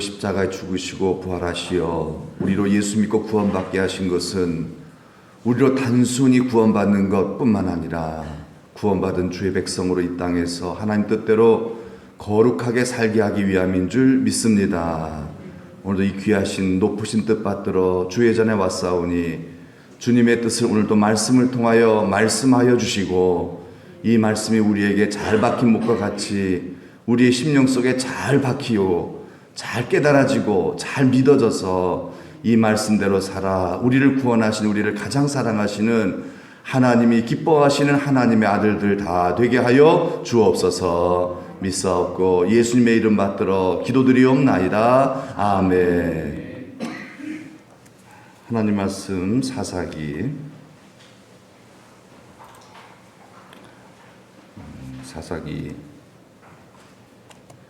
십자가에 죽으시고 부활하시어 우리로 예수 믿고 구원받게 하신 것은 우리로 단순히 구원받는 것뿐만 아니라 구원받은 주의 백성으로 이 땅에서 하나님 뜻대로 거룩하게 살게 하기 위함인 줄 믿습니다. 오늘도 이 귀하신 높으신 뜻 받들어 주의 전에 왔사오니 주님의 뜻을 오늘도 말씀을 통하여 말씀하여 주시고 이 말씀이 우리에게 잘 박힌 목과 같이 우리의 심령 속에 잘 박히고 잘 깨달아지고 잘 믿어져서 이 말씀대로 살아 우리를 구원하신 우리를 가장 사랑하시는 하나님이 기뻐하시는 하나님의 아들들 다 되게 하여 주옵소서. 믿사옵고 예수님의 이름 받들어 기도드리옵나이다. 아멘. 하나님 말씀 사사기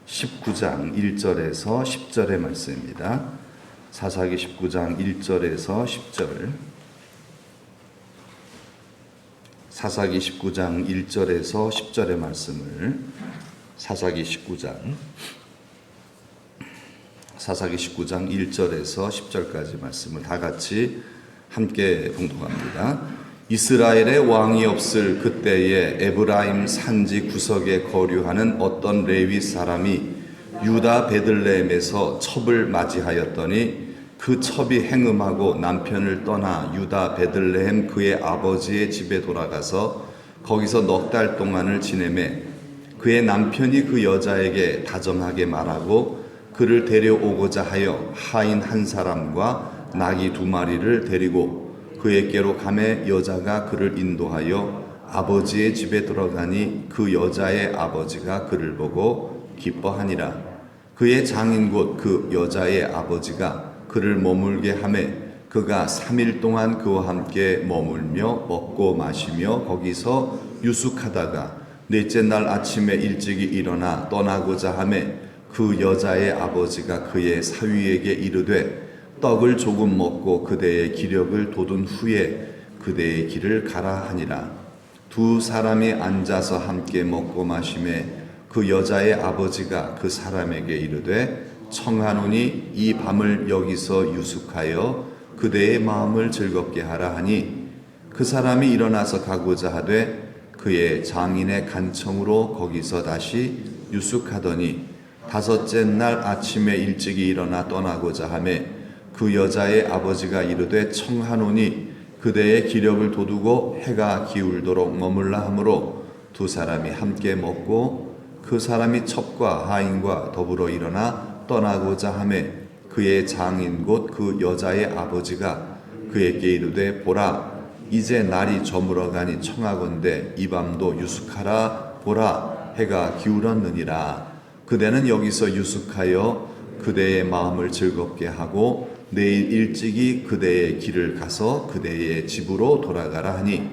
19장 1절에서 10절의 말씀입니다. 사사기 19장 1절에서 10절. 사사기 19장 1절에서 10절의 말씀을 사사기 19장 1절에서 10절까지 말씀을 다 같이 함께 봉독합니다. 이스라엘의 왕이 없을 그때에 에브라임 산지 구석에 거류하는 어떤 레위 사람이 유다 베들레헴에서 첩을 맞이하였더니 그 첩이 행음하고 남편을 떠나 유다 베들레헴 그의 아버지의 집에 돌아가서 거기서 넉 달 동안을 지내매 그의 남편이 그 여자에게 다정하게 말하고 그를 데려오고자 하여 하인 한 사람과 나귀 2마리를 데리고 그에게로 가매 여자가 그를 인도하여 아버지의 집에 들어가니 그 여자의 아버지가 그를 보고 기뻐하니라. 그의 장인 곧 그 여자의 아버지가 그를 머물게 하매 그가 3일 동안 그와 함께 머물며 먹고 마시며 거기서 유숙하다가 넷째 날 아침에 일찍이 일어나 떠나고자 하매 그 여자의 아버지가 그의 사위에게 이르되 떡을 조금 먹고 그대의 기력을 돋운 후에 그대의 길을 가라 하니라. 두 사람이 앉아서 함께 먹고 마시매 그 여자의 아버지가 그 사람에게 이르되 청하노니 이 밤을 여기서 유숙하여 그대의 마음을 즐겁게 하라 하니 그 사람이 일어나서 가고자 하되 그의 장인의 간청으로 거기서 다시 유숙하더니 5째 날 아침에 일찍이 일어나 떠나고자 하매 그 여자의 아버지가 이르되 청하노니 그대의 기력을 돋우고 해가 기울도록 머물라 하므로 두 사람이 함께 먹고 그 사람이 첩과 하인과 더불어 일어나 떠나고자 하매 그의 장인 곧 그 여자의 아버지가 그에게 이르되 보라 이제 날이 저물어가니 청하건대 이 밤도 유숙하라 보라 해가 기울었느니라. 그대는 여기서 유숙하여 그대의 마음을 즐겁게 하고 내일 일찍이 그대의 길을 가서 그대의 집으로 돌아가라 하니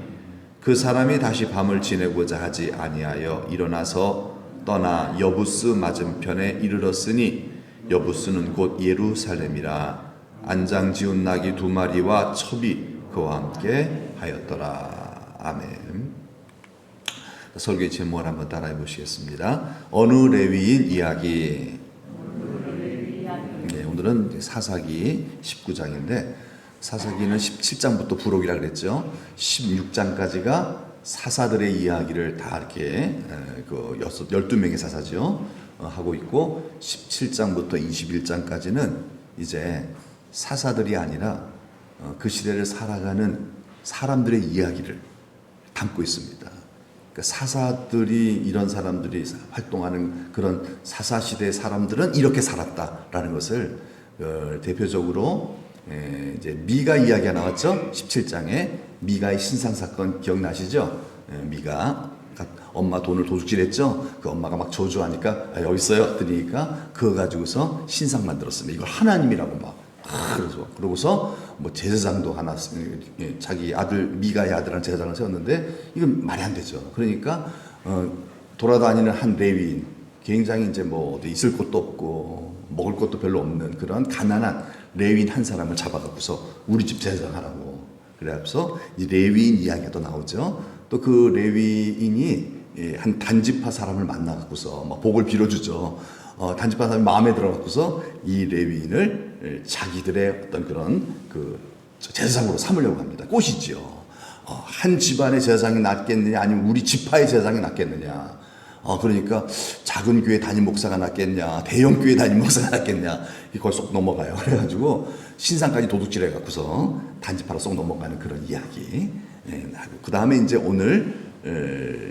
그 사람이 다시 밤을 지내고자 하지 아니하여 일어나서 떠나 여부스 맞은편에 이르렀으니 여부스는 곧 예루살렘이라. 안장 지운 나귀 2마리와 첩이 그와 함께 하였더라. 아멘. 설교의 제목을 한번 따라해 보시겠습니다. 어느 레위인 이야기. 네, 오늘은 사사기 19장인데 사사기는 17장부터 부록이라 그랬죠. 16장까지가 사사들의 이야기를 다 이렇게 12명의 사사죠. 하고 있고 17장부터 21장까지는 이제 사사들이 아니라 그 시대를 살아가는 사람들의 이야기를 담고 있습니다. 그러니까 사사들이 이런 사람들이 활동하는 그런 사사시대의 사람들은 이렇게 살았다라는 것을 대표적으로 이제 미가 이야기가 나왔죠. 17장에 미가의 신상사건 기억나시죠? 미가 엄마 돈을 도둑질했죠. 그 엄마가 막 저주하니까 여기 있어요. 드리니까 그거 가지고서 신상 만들었습니다. 이걸 하나님이라고 막 그러고서 뭐 제사장도 하나 자기 아들 미가의 아들한 제사장을 세웠는데 이건 말이 안 되죠. 그러니까 돌아다니는 한 레위인 굉장히 이제 뭐 어디 있을 곳도 없고 먹을 것도 별로 없는 그런 가난한 레위인 한 사람을 잡아갖고서 우리 집 제사장하라고 그래서 이 레위인 이야기가 또 나오죠. 또 그 레위인이 한 단지파 사람을 만나갖고서 막 복을 빌어주죠. 단지파 사람이 마음에 들어갖고서 이 레위인을 자기들의 어떤 그런 그 제사장으로 삼으려고 합니다. 꼬시지요. 한 집안의 제사장이 낫겠느냐, 아니면 우리 지파의 제사장이 낫겠느냐. 그러니까 작은 교회 담임 목사가 낫겠냐, 대형 교회 담임 목사가 낫겠냐, 이걸 쏙 넘어가요. 그래가지고 신상까지 도둑질해 갖고서 단지파로 쏙 넘어가는 그런 이야기. 그 다음에 이제 오늘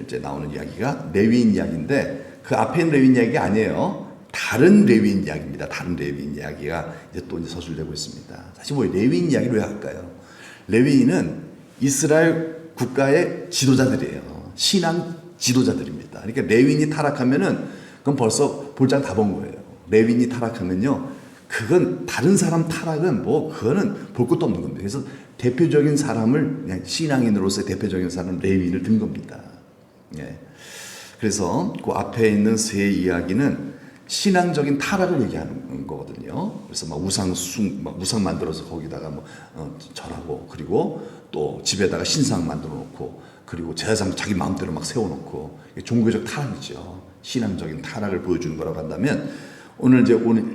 이제 나오는 이야기가 레위인 이야기인데, 그 앞에 있는 레위인 이야기가 아니에요. 다른 레위인 이야기입니다. 다른 레위인 이야기가 이제 또 이제 서술되고 있습니다. 사실 뭐 레위인 이야기를 왜 할까요? 레위인은 이스라엘 국가의 지도자들이에요. 신앙 지도자들입니다. 그러니까 레위인이 타락하면은 그건 벌써 볼장 다 본 거예요. 레위인이 타락하면요, 그건 다른 사람 타락은 뭐 그거는 볼 것도 없는 겁니다. 그래서 대표적인 사람을, 그냥 신앙인으로서의 대표적인 사람은 레위인을 든 겁니다. 예. 그래서 그 앞에 있는 세 이야기는 신앙적인 타락을 얘기하는 거거든요. 그래서 막 우상 만들어서 거기다가 절하고, 그리고 또 집에다가 신상 만들어 놓고, 그리고 제사장 자기 마음대로 막 세워놓고, 종교적 타락이죠. 신앙적인 타락을 보여주는 거라고 한다면, 오늘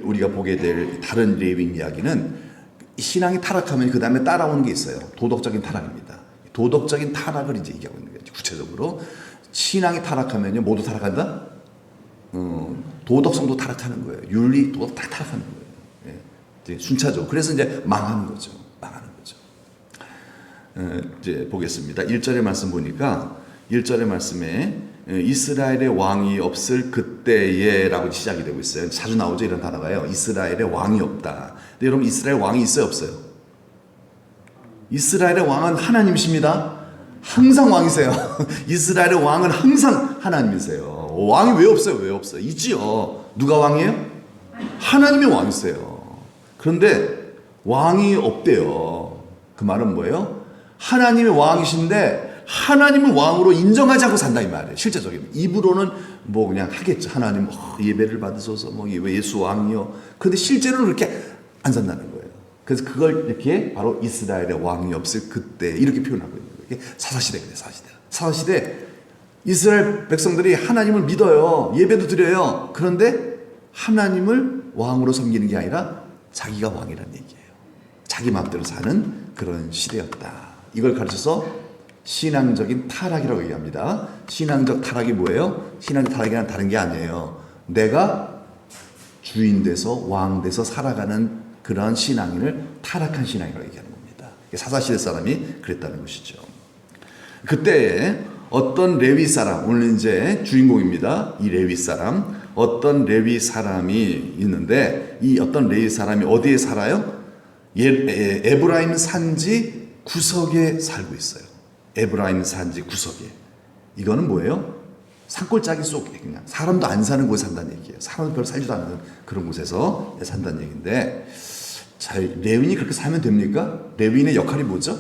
우리가 보게 될 다른 레위인 이야기는 신앙이 타락하면 그 다음에 따라오는 게 있어요. 도덕적인 타락입니다. 도덕적인 타락을 이제 얘기하고 있는 거죠. 구체적으로 신앙이 타락하면요, 모두 타락한다. 도덕성도 타락하는 거예요. 윤리, 도덕 다 타락하는 거예요. 예. 순차적으로. 그래서 이제 망하는 거죠. 망하는 거죠. 이제 보겠습니다. 1절의 말씀 보니까 1절의 말씀에 이스라엘의 왕이 없을 그때에라고 시작이 되고 있어요. 자주 나오죠, 이런 단어가요. 이스라엘의 왕이 없다. 근데 여러분, 이스라엘 왕이 있어요, 없어요? 이스라엘의 왕은 하나님이십니다. 항상 왕이세요. 이스라엘의 왕은 항상 하나님이세요. 왕이 왜 없어요? 왜 없어요? 있지요. 누가 왕이에요? 하나님이 왕이세요. 그런데 왕이 없대요. 그 말은 뭐예요? 하나님이 왕이신데 하나님을 왕으로 인정하지 않고 산다, 이 말이에요. 실제적인 입으로는 뭐 그냥 하겠죠. 하나님 예배를 받으소서, 뭐 예수 왕이요. 그런데 실제로는 그렇게 안 산다는 거예요. 그래서 그걸 이렇게 바로 이스라엘의 왕이 없을 그때 이렇게 표현하고 있는 거예요. 이게 사사시대거든요. 사사시대 이스라엘 백성들이 하나님을 믿어요. 예배도 드려요. 그런데 하나님을 왕으로 섬기는 게 아니라 자기가 왕이라는 얘기예요. 자기 마음대로 사는 그런 시대였다. 이걸 가르쳐서 신앙적인 타락이라고 얘기합니다. 신앙적 타락이 뭐예요? 신앙적 타락이란 다른 게 아니에요. 내가 주인 돼서 왕 돼서 살아가는 그런 신앙인을 타락한 신앙이라고 얘기하는 겁니다. 사사시대 사람이 그랬다는 것이죠. 그때에 어떤 레위 사람, 오늘 이제 주인공입니다. 이 레위 사람, 어떤 레위 사람이 있는데, 이 어떤 레위 사람이 어디에 살아요? 에브라임 산지 구석에 살고 있어요. 에브라임 산지 구석에. 이거는 뭐예요? 산골짜기 속에, 그냥 사람도 안 사는 곳에 산다는 얘기예요. 사람도 별로 살지도 않는 그런 곳에서 산다는 얘기인데, 자, 레위인이 그렇게 살면 됩니까? 레위인의 역할이 뭐죠?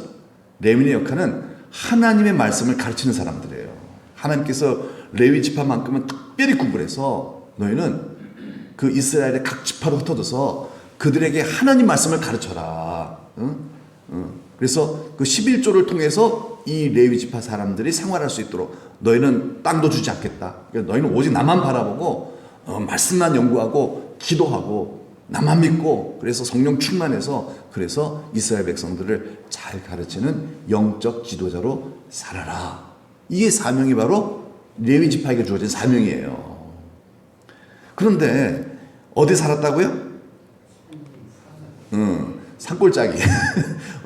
레위인의 역할은 하나님의 말씀을 가르치는 사람들이에요. 하나님께서 레위 지파만큼은 특별히 구분해서 너희는 그 이스라엘의 각 지파로 흩어져서 그들에게 하나님 말씀을 가르쳐라. 그래서 그 11조를 통해서 이 레위 지파 사람들이 생활할 수 있도록 너희는 땅도 주지 않겠다. 그러니까 너희는 오직 나만 바라보고 말씀만 연구하고 기도하고 나만 믿고, 그래서 성령 충만해서 그래서 이스라엘 백성들을 잘 가르치는 영적 지도자로 살아라. 이게 사명이 바로 레위 지파에게 주어진 사명이에요. 그런데 어디 살았다고요? 산골짜기.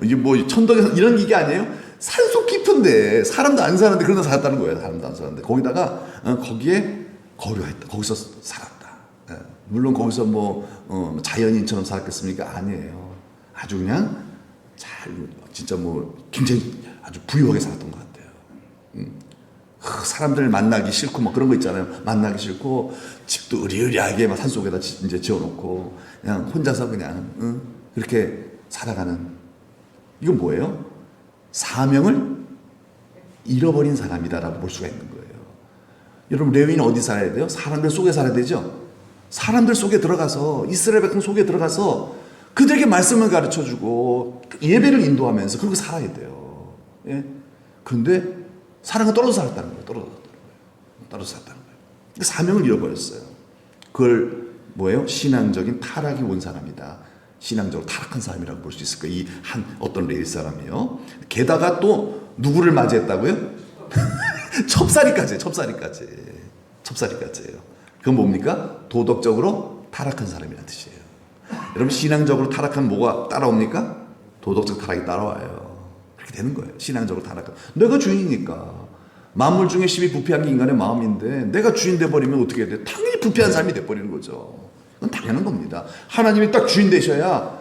이게 뭐 천덕에서 이런 이게 아니에요? 산속 깊은데 사람도 안 사는데 그런 데 살았다는 거예요. 사람도 안 사는데 거기다가 거기에 거류했다. 거기서 살았다. 물론 거기서 자연인처럼 살았겠습니까? 아니에요. 아주 그냥 진짜 굉장히 아주 부유하게 살았던 것 같아요. 사람들 만나기 싫고 그런 거 있잖아요. 만나기 싫고 집도 으리으리하게 막 산속에다 이제 지어놓고 그냥 혼자서 그냥 그렇게 살아가는. 이건 뭐예요? 사명을 잃어버린 사람이다라고 볼 수가 있는 거예요. 여러분, 레위인은 어디 살아야 돼요? 사람들 속에 살아야 되죠. 사람들 속에 들어가서, 이스라엘 백성 속에 들어가서 그들에게 말씀을 가르쳐주고 예배를 인도하면서 그렇게 살아야 돼요. 예? 그런데 사람은 떨어져 살았다는 거예요. 떨어져 살았다는 거예요. 사명을 잃어버렸어요. 그걸 뭐예요? 신앙적인 타락이 온 사람이다. 신앙적으로 타락한 사람이라고 볼 수 있을 거예요. 이 한 어떤 레위 사람이요. 게다가 또 누구를 맞이했다고요? 첩살이까지, 첩살이까지예요. 그건 뭡니까? 도덕적으로 타락한 사람이라는 뜻이에요. 여러분 신앙적으로 타락하면 뭐가 따라옵니까? 도덕적 타락이 따라와요. 그렇게 되는 거예요. 신앙적으로 타락한. 내가 주인이니까. 만물 중에 10이 부패한 게 인간의 마음인데 내가 주인 돼버리면 어떻게 돼? 당연히 부패한 삶이 돼버리는 거죠. 그건 당연한 겁니다. 하나님이 딱 주인 되셔야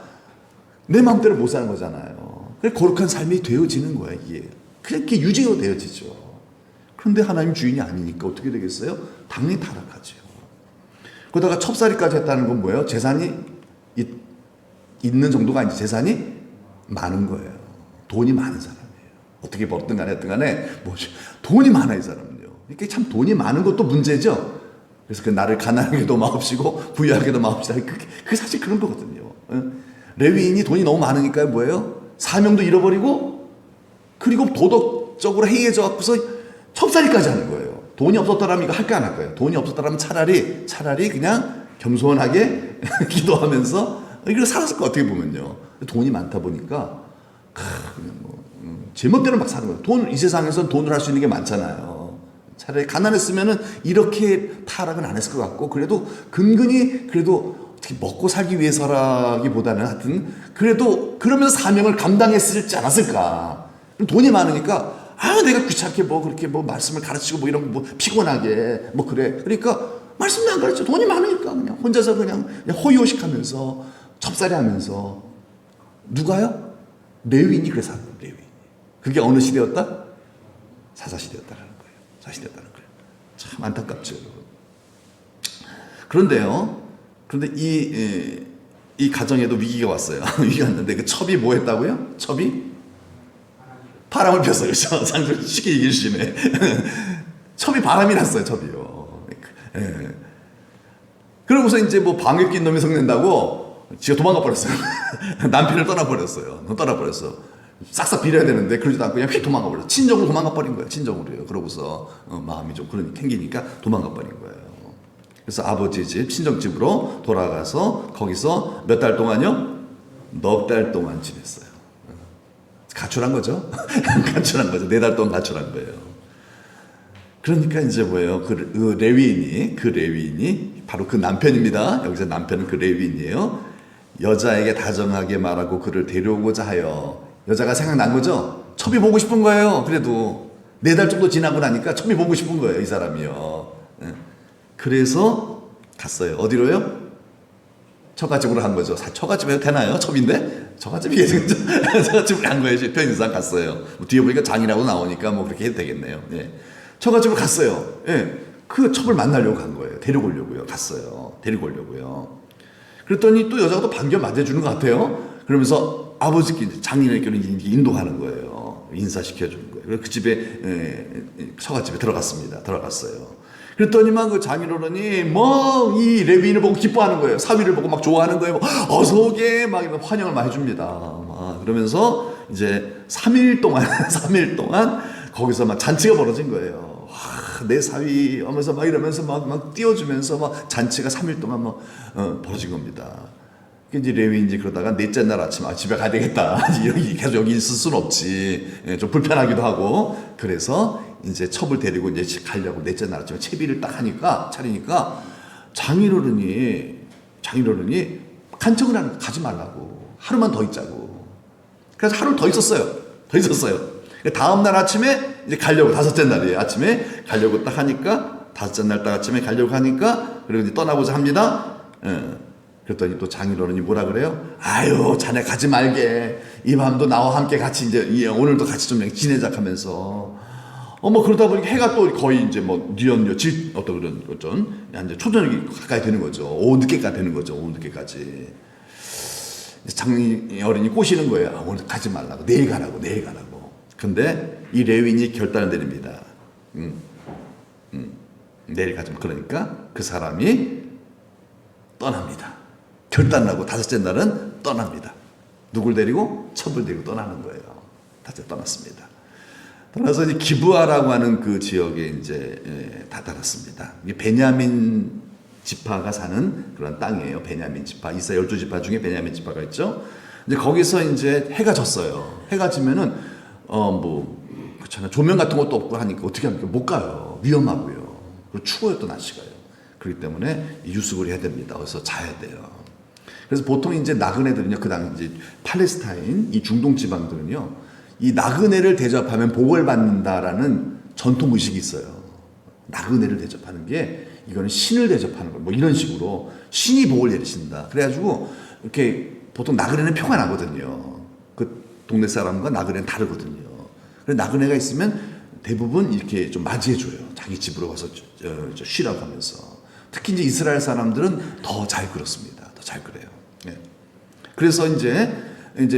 내 마음대로 못 사는 거잖아요. 그래서 거룩한 삶이 되어지는 거예요. 이게 그렇게 유지가 되어지죠. 그런데 하나님 주인이 아니니까 어떻게 되겠어요? 당연히 타락하죠. 그러다가 첩살이까지 했다는 건 뭐예요? 재산이 있는 정도가 아니지 재산이 많은 거예요. 돈이 많은 사람이에요. 어떻게 벌었든 간에 돈이 많아 이 사람은요. 이게 참 돈이 많은 것도 문제죠. 그래서 그 나를 가난하게도 마옵시고 부유하게도 마옵시다. 그게 사실 그런 거거든요. 레위인이 돈이 너무 많으니까 뭐예요? 사명도 잃어버리고 그리고 도덕적으로 해이해져 갖고서 첩살이까지 하는 거예요. 돈이 없었더라면 이거 할까 안 할까요? 돈이 없었더라면 차라리 그냥 겸손하게 기도하면서 이걸 살았을 거 어떻게 보면요. 돈이 많다 보니까 그냥 제멋대로 막 사는 거예요. 이 세상에서는 돈을 할 수 있는 게 많잖아요. 차라리 가난했으면은 이렇게 타락은 안 했을 것 같고 그래도 근근히 그래도 어떻게 먹고 살기 위해서라기보다는 하여튼 그래도 그러면서 사명을 감당했을지 않았을까. 돈이 많으니까 내가 귀찮게 그렇게 말씀을 가르치고 이런 피곤하게 그래. 그러니까 말씀도 안 가르쳐. 돈이 많으니까 그냥 혼자서 그냥 호의호식하면서 첩살이 하면서 누가요? 레위인이 그래서 하는 거예요. 레위인. 그게 어느 시대였다? 사사시대였다는 거예요. 사시대였다는 거예요. 참 안타깝죠. 그런데 이 가정에도 위기가 왔어요. 위기가 왔는데 그 첩이 뭐 했다고요? 첩이 바람을 폈어요. 그렇죠? 상대를 쉽게 이기시네. 첩이 바람이 났어요. 첩이요. 그러고서 이제 방귀 낀 놈이 성낸다고 지가 도망가 버렸어요. 남편을 떠나버렸어. 싹싹 빌어야 되는데 그러지도 않고 그냥 휙 도망가 버렸어. 친정으로 도망가 버린 거예요. 친정으로요. 그러고서 마음이 좀 생기니까 도망가 버린 거예요. 그래서 아버지 집, 친정집으로 돌아가서 거기서 몇 달 동안요? 넉 달 동안 지냈어요. 가출한 거죠. 가출한 거죠. 4달 동안 가출한 거예요. 그러니까 이제 뭐예요? 그 레위인이 바로 그 남편입니다. 여기서 남편은 그 레위인이에요. 여자에게 다정하게 말하고 그를 데려오고자 하여 여자가 생각난 거죠. 첩이 보고 싶은 거예요. 그래도 4달 정도 지나고 나니까 첩이 보고 싶은 거예요. 이 사람이요. 그래서 갔어요. 어디로요? 처갓집으로 간 거죠. 처갓집 해도 되나요? 첩인데? 처갓집으로 간 거예요. 편의상 갔어요. 뒤에 보니까 장이라고 나오니까 그렇게 해도 되겠네요. 처갓집으로 갔어요. 그 첩을 만나려고 간 거예요. 데리고 오려고요. 데리고 오려고요. 그랬더니 또 여자가 또 반겨 맞아주는 것 같아요. 그러면서 아버지끼리 장인어른끼리 인도하는 거예요. 인사시켜주는 거예요. 그래서 그 집에 처갓집에 들어갔어요. 그랬더니만 그 장인어른이 이 레위인을 보고 기뻐하는 거예요. 사위를 보고 막 좋아하는 거예요. 어서 오게 막 이런 환영을 많이 해줍니다. 그러면서 이제 3일 동안 거기서 막 잔치가 벌어진 거예요. 내 사위 하면서 막 이러면서 막 띄워주면서 막 잔치가 3일 동안 벌어진 겁니다. 이제 레위인지 그러다가 넷째 날 아침 집에 가야 되겠다. 계속 여기 있을 순 없지. 좀 불편하기도 하고. 그래서 이제 첩을 데리고 이제 가려고 넷째 날 아침에 채비를 딱 차리니까 장인어른이 간청을 하는 거 가지 말라고. 하루만 더 있자고. 그래서 하루 더 있었어요. 다음 날 아침에 이제 가려고 5째 날이에요. 아침에 가려고 딱 하니까 5째 날 딱 아침에 가려고 하니까 그리고 이제 떠나고자 합니다. 그랬더니 또 장인어른이 뭐라 그래요? 아유, 자네 가지 말게. 이 밤도 나와 함께 같이 이제 오늘도 같이 좀 지내자 하면서 그러다 보니까 해가 또 거의 이제 뉘엿뉘엿 어떤 그런 거죠. 이제 초저녁이 가까이 되는 거죠. 오후 늦게까지 되는 거죠. 오후 늦게까지. 장인어른이 꼬시는 거예요. 오늘 가지 말라고. 내일 가라고. 근데 이 레위인이 결단을 내립니다. 내일 가지 마. 그러니까 그 사람이 떠납니다. 결단하고 5째 날은 떠납니다. 누굴 데리고? 첩을 데리고 떠나는 거예요. 5째 떠났습니다. 떠나서 이제 기브아라고 하는 그 지역에 이제 다다랐습니다. 이게 베냐민 지파가 사는 그런 땅이에요. 베냐민 지파. 이스라엘 12지파 중에 베냐민 지파가 있죠. 이제 거기서 이제 해가 졌어요. 해가 지면은 그렇잖아요. 조명 같은 것도 없고 하니까 어떻게 합니까? 못 가요. 위험하고요. 그리고 추워요, 또 날씨가요. 그렇기 때문에 유숙을 해야 됩니다. 그래서 자야 돼요. 그래서 보통 이제 나그네들은요, 그 당시 이제 팔레스타인 이 중동 지방들은요, 이 나그네를 대접하면 복을 받는다라는 전통 의식이 있어요. 나그네를 대접하는 게 이거는 신을 대접하는 거, 뭐 이런 식으로 신이 복을 내리신다. 그래가지고 이렇게 보통 나그네는 표가 나거든요. 그 동네 사람과 나그네는 다르거든요. 그래서 나그네가 있으면 대부분 이렇게 좀 맞이해줘요. 자기 집으로 가서 쉬라고 하면서. 특히 이제 이스라엘 사람들은 더 잘 그렇습니다. 더 잘 그래요. 네. 그래서 이제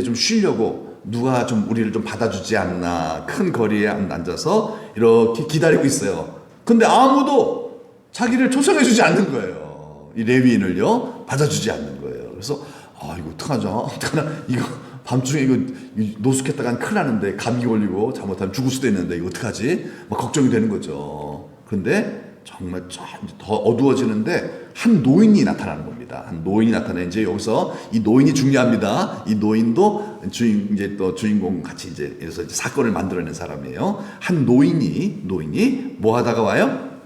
좀 쉬려고 누가 좀 우리를 좀 받아주지 않나 큰 거리에 앉아서 이렇게 기다리고 있어요. 근데 아무도 자기를 초청해주지 않는 거예요. 이 레위인을요 받아주지 않는 거예요. 그래서 이거 어떡하나 이거 밤중에 이거 노숙했다간 큰일 나는데 감기 걸리고 잘못하면 죽을 수도 있는데 이거 어떡하지? 막 걱정이 되는 거죠. 그런데 정말 더 어두워지는데 한 노인이 나타나는 겁니다. 한 노인이 나타나 이제 여기서 이 노인이 중요합니다. 이 노인도 이제 또 주인공 같이 이제 사건을 만들어낸 사람이에요. 한 노인이 뭐 하다가 와요?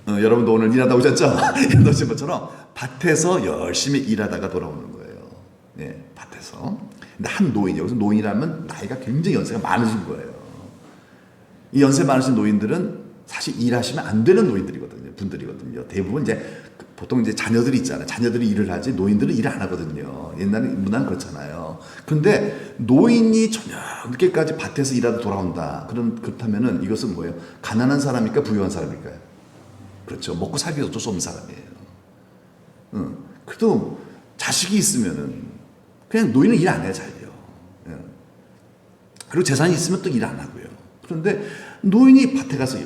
여러분도 오늘 일하다 오셨죠? 일하신 것처럼 밭에서 열심히 일하다가 돌아오는 거예요. 네, 밭에서. 근데 한 노인, 여기서 노인이라면 나이가 굉장히 연세가 많으신 거예요. 이 연세 많으신 노인들은 사실 일하시면 안 되는 분들이거든요. 대부분 이제 보통 이제 자녀들이 있잖아요. 자녀들이 일을 하지 노인들은 일을 안 하거든요. 옛날에 문화는 그렇잖아요. 그런데 노인이 저녁 늦게까지 밭에서 일하다 돌아온다. 그렇다면은 이것은 뭐예요? 가난한 사람일까 부유한 사람일까요? 그렇죠. 먹고 살기 어쩔 수 없는 사람이에요. 그래도 자식이 있으면은 그냥 노인은 일 안 해요, 잘요. 그리고 재산이 있으면 또 일 안 하고요. 그런데 노인이 밭에 가서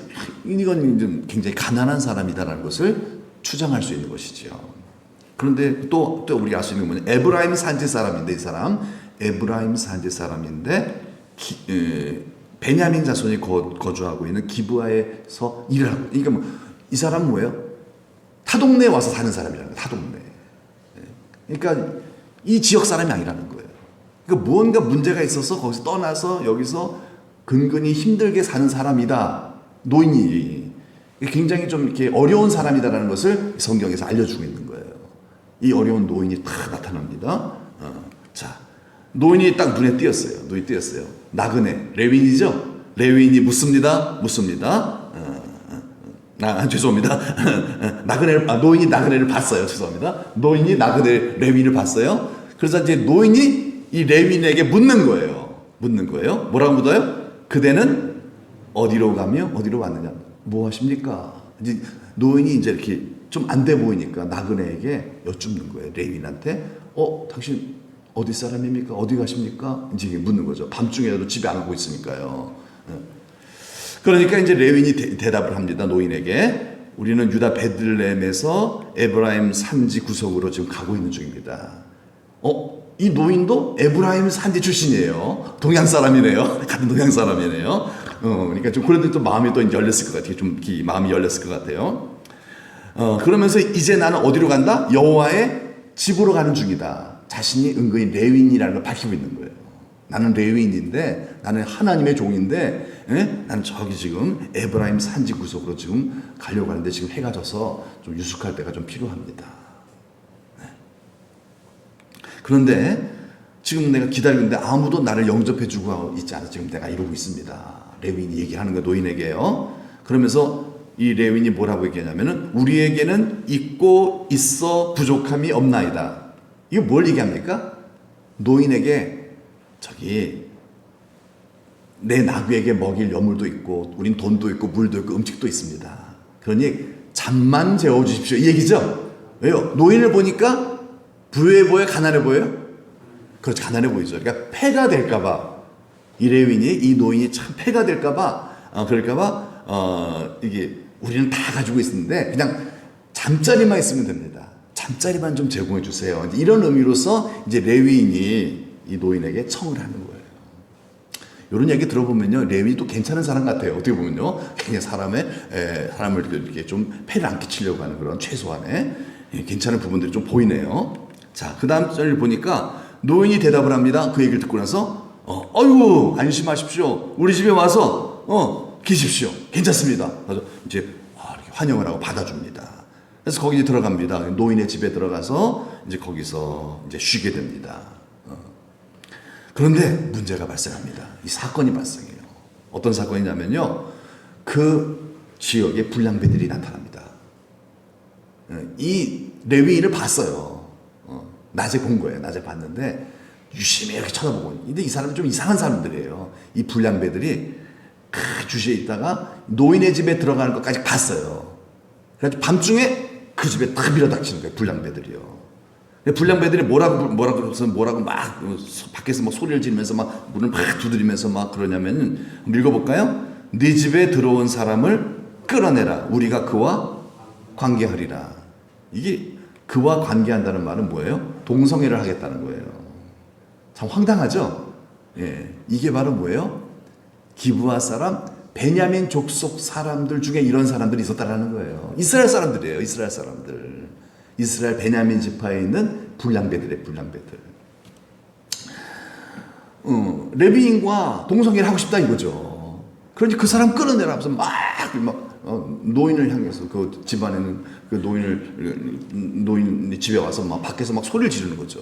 이건 좀 굉장히 가난한 사람이다라는 것을 추정할 수 있는 것이죠. 그런데 또 우리가 알 수 있는 건 뭐냐? 에브라임 산지 사람인데 이 사람 에브라임 산지 사람인데 베냐민 자손이 거주하고 있는 기브아에서 일을 하고. 그러니까 이 사람은 뭐예요? 타동네에 와서 사는 사람이라는 거예요. 타동네. 그러니까 이 지역 사람이 아니라는 거예요. 그러니까 무언가 문제가 있어서 거기서 떠나서 여기서 근근히 힘들게 사는 사람이다. 노인이 굉장히 좀 이렇게 어려운 사람이다라는 것을 성경에서 알려주고 있는 거예요. 이 어려운 노인이 딱 나타납니다. 자, 노인이 딱 눈에 띄었어요. 나그네, 레위인이죠? 레위인이 묻습니다. 죄송합니다. 노인이 나그네를 봤어요. 죄송합니다. 노인이 레위인을 봤어요. 그래서 이제 노인이 이 레위인에게 묻는 거예요. 뭐라고 묻어요? 그대는 어디로 가며 어디로 왔느냐? 뭐 하십니까? 이제 노인이 이제 이렇게 좀 안 돼 보이니까 나그네에게 여쭙는 거예요. 레위인한테. 당신 어디 사람입니까? 어디 가십니까? 이제 묻는 거죠. 밤중에라도 집에 안 오고 있으니까요. 그러니까 이제 레위인이 대답을 합니다. 노인에게. 우리는 유다 베들레헴에서 에브라임 산지 구석으로 지금 가고 있는 중입니다. 이 노인도 에브라임 산지 출신이에요. 동양 사람이네요. 같은 동양 사람이네요. 그러니까 좀 그래도 또 마음이 또 열렸을 것 같아요. 좀 마음이 열렸을 것 같아요. 그러면서 이제 나는 어디로 간다? 여호와의 집으로 가는 중이다. 자신이 은근히 레위인이라는 걸 밝히고 있는 거예요. 나는 레위인인데, 나는 하나님의 종인데, 나는 저기 지금 에브라임 산지 구석으로 지금 가려고 하는데 지금 해가 져서 좀 유숙할 때가 좀 필요합니다. 그런데 지금 내가 기다리고 있는데 아무도 나를 영접해주고 있지 않아서 지금 내가 이러고 있습니다. 레위인이 얘기하는 거예요, 노인에게요. 그러면서 이 레위인이 뭐라고 얘기하냐면은 우리에게는 있고 있어 부족함이 없나이다. 이거 뭘 얘기합니까? 노인에게 내 나귀에게 먹일 여물도 있고 우린 돈도 있고 물도 있고 음식도 있습니다. 그러니 잠만 재워주십시오. 이 얘기죠. 왜요? 노인을 보니까 부유해 보여요? 가난해 보여요? 그렇죠. 가난해 보이죠. 그러니까 폐가 될까봐 이 노인이 참 폐가 될까봐 이게 우리는 다 가지고 있는데 그냥 잠자리만 있으면 됩니다. 잠자리만 좀 제공해 주세요. 이런 의미로서 이제 레위인이 이 노인에게 청을 하는 거예요. 이런 얘기 들어보면요, 레위도 괜찮은 사람 같아요. 어떻게 보면요, 그냥 사람을 이렇게 좀 폐를 안 끼치려고 하는 그런 최소한의 괜찮은 부분들이 좀 보이네요. 자, 그 다음 절 보니까 노인이 대답을 합니다. 그 얘기를 듣고 나서 아이고 안심하십시오. 우리 집에 와서 계십시오. 괜찮습니다. 그래서 이제 이렇게 환영을 하고 받아줍니다. 그래서 거기 들어갑니다. 노인의 집에 들어가서 이제 거기서 이제 쉬게 됩니다. 그런데 문제가 발생합니다. 이 사건이 발생해요. 어떤 사건이냐면요, 그 지역에 불량배들이 나타납니다. 이 레위인을 봤어요. 낮에 본 거예요. 낮에 봤는데 유심히 이렇게 쳐다보고. 근데 이 사람이 좀 이상한 사람들이에요. 이 불량배들이 그 주시에 있다가 노인의 집에 들어가는 것까지 봤어요. 그래서 밤중에 그 집에 딱 밀어닥치는 거예요. 불량배들이요. 불량배들이 뭐라고 막 밖에서 막 소리를 지르면서 막 문을 막 두드리면서 막 그러냐면, 한번 읽어볼까요? 네 집에 들어온 사람을 끌어내라. 우리가 그와 관계하리라. 이게 그와 관계한다는 말은 뭐예요? 동성애를 하겠다는 거예요. 참 황당하죠? 예, 이게 바로 뭐예요? 기브아 사람, 베냐민 족속 사람들 중에 이런 사람들이 있었다라는 거예요. 이스라엘 사람들이에요. 이스라엘 사람들. 이스라엘 베냐민 지파에 있는 불량배들의 불량배들. 레위인과 동성애를 하고 싶다 이거죠. 그러니 그 사람 끌어내라 하면서 막 노인을 향해서 그 집안에는 그 노인 집에 와서 막 밖에서 막 소리를 지르는 거죠.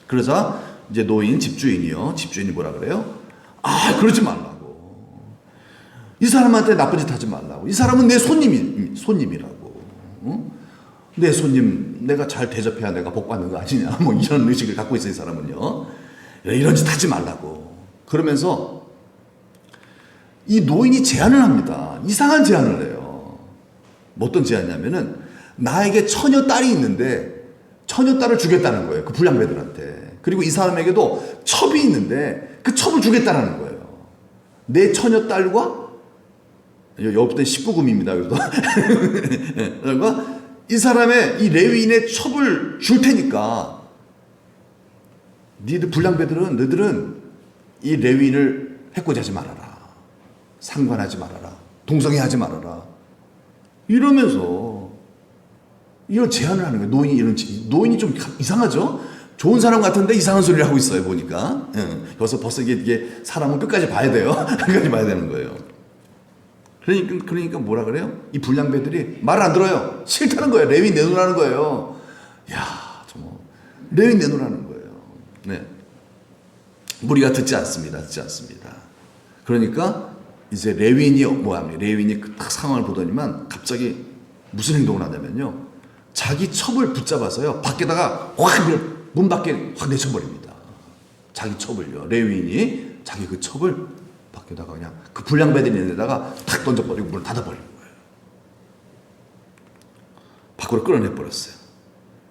그러자 이제 집주인이 뭐라 그래요? 그러지 말라고. 이 사람한테 나쁜 짓 하지 말라고. 이 사람은 내 손님이라고. 내 손님, 내가 잘 대접해야 내가 복 받는 거 아니냐. 뭐 이런 의식을 갖고 있어요, 이 사람은요. 이런 짓 하지 말라고. 그러면서 이 노인이 제안을 합니다. 이상한 제안을 해요. 뭐 어떤 제안이냐면은, 나에게 처녀 딸이 있는데 처녀 딸을 주겠다는 거예요. 그 불량배들한테. 그리고 이 사람에게도 첩이 있는데 그 첩을 주겠다는 거예요. 내 처녀 딸과, 여기부터 19금입니다. 그러니까 이 사람의 이 레위인의 첩을 줄 테니까 너희들은 이 레위인을 해코지하지 말아라. 상관하지 말아라. 동성애하지 말아라. 이러면서 이런 제안을 하는 거예요. 노인이 좀 이상하죠? 좋은 사람 같은데 이상한 소리를 하고 있어요, 보니까. 여기서 벌써 이게 사람은 끝까지 봐야 돼요. 끝까지 봐야 되는 거예요. 그러니까 뭐라 그래요? 이 불량배들이 말을 안 들어요. 싫다는 거예요. 레위인 내놓으라는 거예요. 야, 정말 레위인 내놓으라는 거예요. 네. 무리가 듣지 않습니다. 그러니까 이제 레위인이 딱 상황을 보더니만 갑자기 무슨 행동을 하냐면요, 자기 첩을 붙잡아서요, 밖에다가 문 밖에 확 내쳐버립니다. 자기 첩을요. 레위인이 자기 그 첩을 밖에다가 그냥 그 불량배들이 있는 데다가 탁 던져버리고 문을 닫아버리는 거예요. 밖으로 끌어내버렸어요.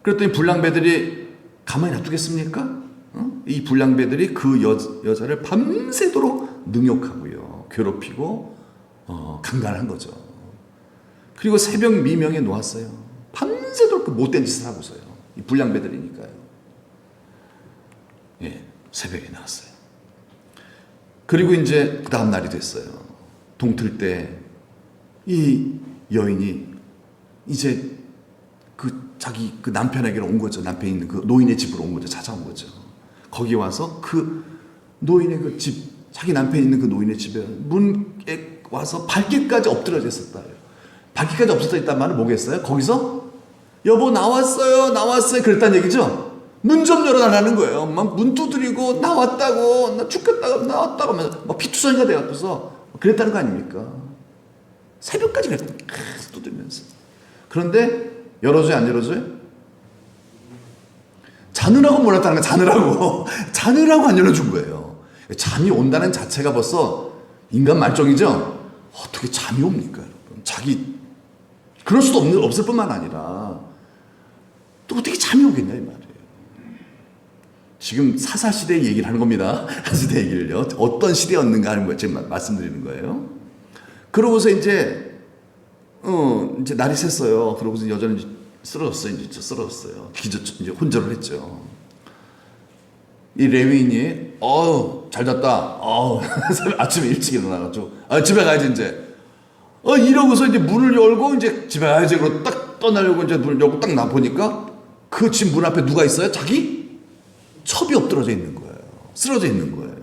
그랬더니 불량배들이 가만히 놔두겠습니까? 이 불량배들이 그 여자를 밤새도록 능욕하고요, 괴롭히고 강간한 거죠. 그리고 새벽 미명에 놓았어요. 밤새도록 그 못된 짓을 하고서요. 이 불량배들이니까요. 예, 새벽에 나왔어요. 그리고 이제 그 다음 날이 됐어요. 동틀 때 이 여인이 이제 자기 남편에게로 온 거죠. 남편이 있는 그 노인의 집으로 온 거죠. 찾아온 거죠. 거기 와서 그 노인의 그 집, 자기 남편이 있는 그 노인의 집에 문에 와서 발길까지 엎드려져 있었다. 발길까지 엎드려져 있단 말은 뭐겠어요? 거기서 여보 나왔어요 그랬다는 얘기죠. 문 좀 열어달라는 거예요. 막 문 두드리고 나왔다고, 나 죽겠다고, 나왔다고 하면서 막 피투성이가 돼갖고서 그랬다는 거 아닙니까? 새벽까지 그랬다. 두드리면서. 그런데 열어줘요, 안 열어줘요? 자느라고 몰랐다는 거야. 자느라고 안 열어준 거예요. 잠이 온다는 자체가 벌써 인간 말종이죠. 어떻게 잠이 옵니까, 여러분? 그럴 수도 없을 뿐만 아니라 또 어떻게 잠이 오겠냐 이 말이에요. 지금 사사시대 얘기를 하는 겁니다. 사사시대 얘기를요. 어떤 시대였는가 하는 거 지금 말씀드리는 거예요. 그러고서 이제 날이 샜어요. 그러고서 여자는 쓰러졌어요. 이제 혼절을 했죠. 이 레위인이 잘 잤다. 아침에 일찍 일어나가지고 집에 가야지 이제. 이러고서 이제 문을 열고 이제 집에 가야지 그러고 딱 떠나려고 이제 문을 열고 딱 나보니까 그 집 문 앞에 누가 있어요? 자기 첩이 엎드러져 있는 거예요. 쓰러져 있는 거예요.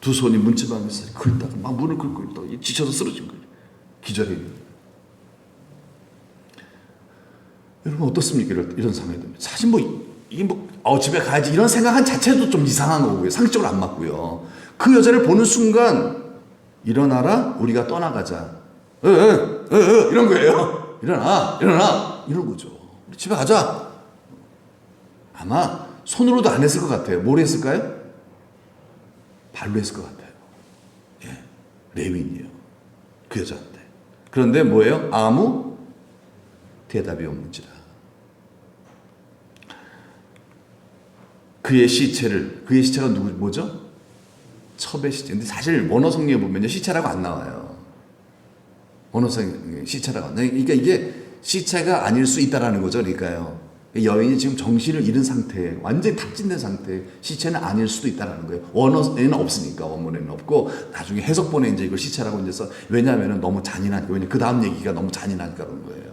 두 손이 문지방에 긁다가 막 문을 긁고 있다가 지쳐서 쓰러진 거예요. 기절해 있는 거예요. 여러분 어떻습니까? 이런 상황이 되면 사실 집에 가야지 이런 생각한 자체도 좀 이상한 거고요. 상식적으로 안 맞고요. 그 여자를 보는 순간 일어나라, 우리가 떠나가자. 이런 거예요. 일어나 이런 거죠. 우리 집에 가자. 아마 손으로도 안 했을 것 같아요. 뭘 했을까요? 발로 했을 것 같아요. 레위인이에요. 그 여자한테. 그런데 뭐예요? 아무 대답이 없는지라. 그의 시체가 뭐죠? 첩의 시체. 근데 사실 원어 성경에 보면 시체라고 안 나와요. 원어 성경에 시체라고 안 나와요. 그러니까 이게 시체가 아닐 수 있다라는 거죠. 그러니까요. 여인이 지금 정신을 잃은 상태, 완전히 탁진된 상태, 시체는 아닐 수도 있다라는 거예요. 원어에는 없으니까, 원문에는 없고, 나중에 해석본에 이제 이걸 시체라고 이제 써. 왜냐하면 너무 잔인하니까, 왜냐면 그 다음 얘기가 너무 잔인하니까 그런 거예요.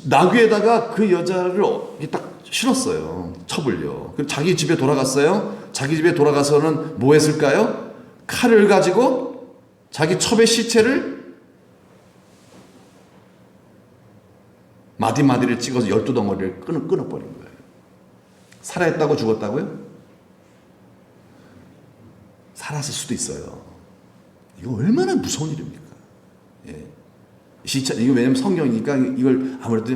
나귀에다가 그 여자를 딱 실었어요. 첩을요. 그리고 자기 집에 돌아갔어요. 자기 집에 돌아가서는 뭐 했을까요? 칼을 가지고 자기 첩의 시체를 마디마디를 찍어서 12덩어리를 끊어버린 거예요. 살아있다고 죽었다고요? 살았을 수도 있어요. 이거 얼마나 무서운 일입니까? 시체, 이거 왜냐면 성경이니까 이걸 아무래도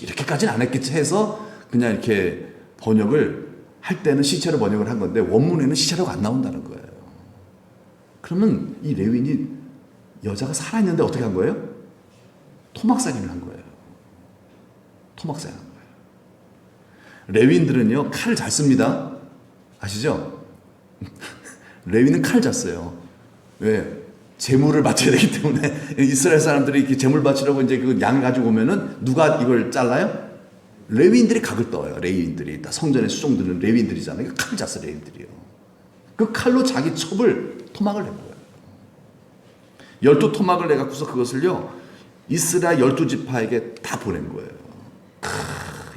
이렇게까지는 안 했겠지 해서 그냥 이렇게 번역을 할 때는 시체로 번역을 한 건데 원문에는 시체라고 안 나온다는 거예요. 그러면 이 레위인이 여자가 살아있는데 어떻게 한 거예요? 토막살인을 한 거예요. 토막살인 한 거예요. 레위인들은요, 칼을 잘 씁니다. 아시죠? 레위는 칼 잘 써요. 왜? 재물을 바쳐야 되기 때문에 이스라엘 사람들이 이렇게 재물 바치려고 이제 그 양을 가지고 오면은 누가 이걸 잘라요? 레위인들이 각을 떠요. 레위인들이 다 성전에 수종드는 레위인들이잖아요. 칼을 잘 써, 레위인들이요. 그 칼로 자기 첩을 토막을 낸 거예요. 12토막을 내갖고서 그것을요, 이스라엘 12지파에게 다 보낸 거예요.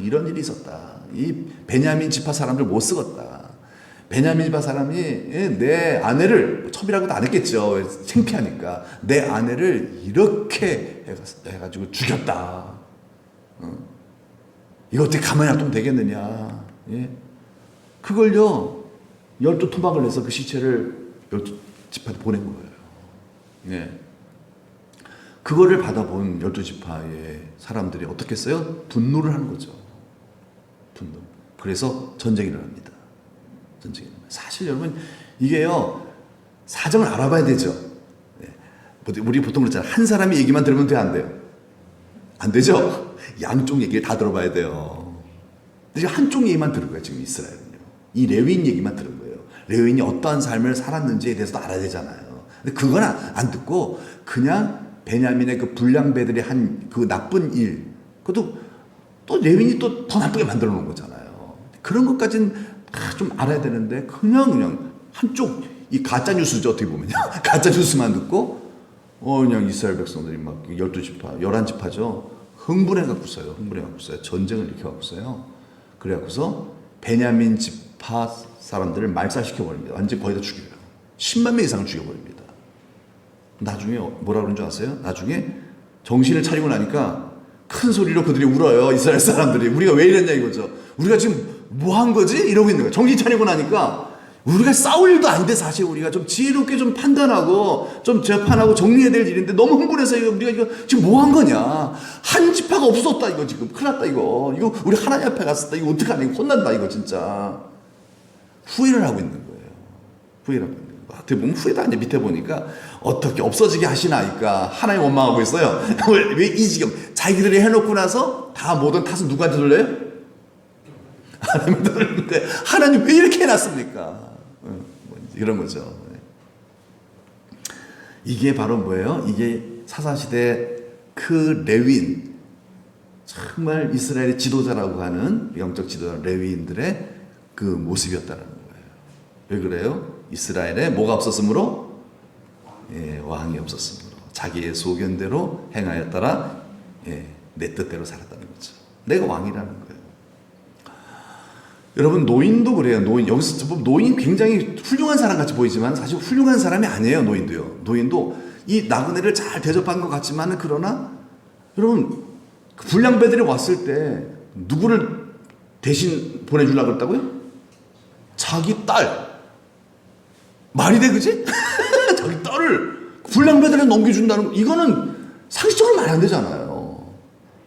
이런 일이 있었다. 이 베냐민 지파 사람들 못 쓰겄다. 베냐민 지파 사람이 내 아내를, 첩이라고도 안 했겠죠. 창피하니까. 내 아내를 이렇게 해가지고 죽였다. 이거 어떻게 가만히 놔두면 되겠느냐. 그걸요, 12토막을 내서 그 시체를 12지파한테 보낸 거예요. 그거를 받아본 12지파의 사람들이 어떻게 했어요? 분노를 하는 거죠. 분노. 그래서 전쟁이 일어납니다. 사실 여러분, 이게요, 사정을 알아봐야 되죠. 우리 보통 그렇잖아요. 한 사람이 얘기만 들으면 돼, 안 돼요? 안 되죠? 양쪽 얘기를 다 들어봐야 돼요. 근데 한쪽 얘기만 들은 거예요, 지금 이스라엘은요. 이 레위인 얘기만 들은 거예요. 레위인이 어떠한 삶을 살았는지에 대해서도 알아야 되잖아요. 근데 그건 안 듣고 그냥 베냐민의 그 불량배들이 한 그 나쁜 일, 그것도 또 레위인이 또 더 나쁘게 만들어 놓은 거잖아요. 그런 것까지는 좀 알아야 되는데 그냥 한쪽, 이 가짜 뉴스죠, 어떻게 보면요. 가짜 뉴스만 듣고 그냥 이스라엘 백성들이 막 12지파, 11지파죠. 흥분해갖고서요. 전쟁을 일으켜갖고서요. 그래갖고서 베냐민 지파 사람들을 말살시켜버립니다. 완전 거의 다 죽여요. 10만 명 이상을 죽여버립니다. 나중에 뭐라 그런 줄 아세요? 나중에 정신을 차리고 나니까 큰 소리로 그들이 울어요. 이스라엘 사람들이. 우리가 왜 이랬냐 이거죠. 우리가 지금 뭐 한 거지? 이러고 있는 거예요. 정신 차리고 나니까 우리가 싸울 일도 아닌데 사실 우리가 좀 지혜롭게 좀 판단하고 좀 재판하고 정리해야 될 일인데 너무 흥분해서 우리가 이거 지금 뭐 한 거냐. 한 지파가 없었다 이거 지금. 큰일 났다 이거. 이거 우리 하나님 앞에 갔었다. 이거 어떡하냐. 이거 혼난다 이거 진짜. 후회를 하고 있는 거예요. 후회를 하고 있는 거예요. 어떻게 보면 후회도 아니에요. 밑에 보니까 어떻게 없어지게 하시나이까 하나님 원망하고 있어요. 왜 이 지경. 자기들이 해놓고 나서 다 모든 탓은 누구한테 돌려요? 하나님한테 돌리는데 하나님 왜 이렇게 해놨습니까? 이런 거죠. 이게 바로 뭐예요? 이게 사사시대 그 레위인, 정말 이스라엘의 지도자라고 하는 영적 지도자 레위인들의 그 모습이었다는 거예요. 왜 그래요? 이스라엘에 뭐가 없었으므로? 예, 왕이 없었으므로. 자기의 소견대로 행하였더라. 예, 내 뜻대로 살았다는 거죠. 내가 왕이라는 거예요. 여러분, 노인도 그래요. 노인, 여기서 보면 노인 굉장히 훌륭한 사람 같이 보이지만 사실 훌륭한 사람이 아니에요. 노인도요. 노인도 이 나그네를 잘 대접한 것 같지만, 그러나 여러분, 그 불량배들이 왔을 때 누구를 대신 보내주려고 했다고요? 자기 딸. 말이 돼, 그지? 자기 딸을 불량배들에 넘겨준다는 거, 이거는 상식적으로 말이 안 되잖아요.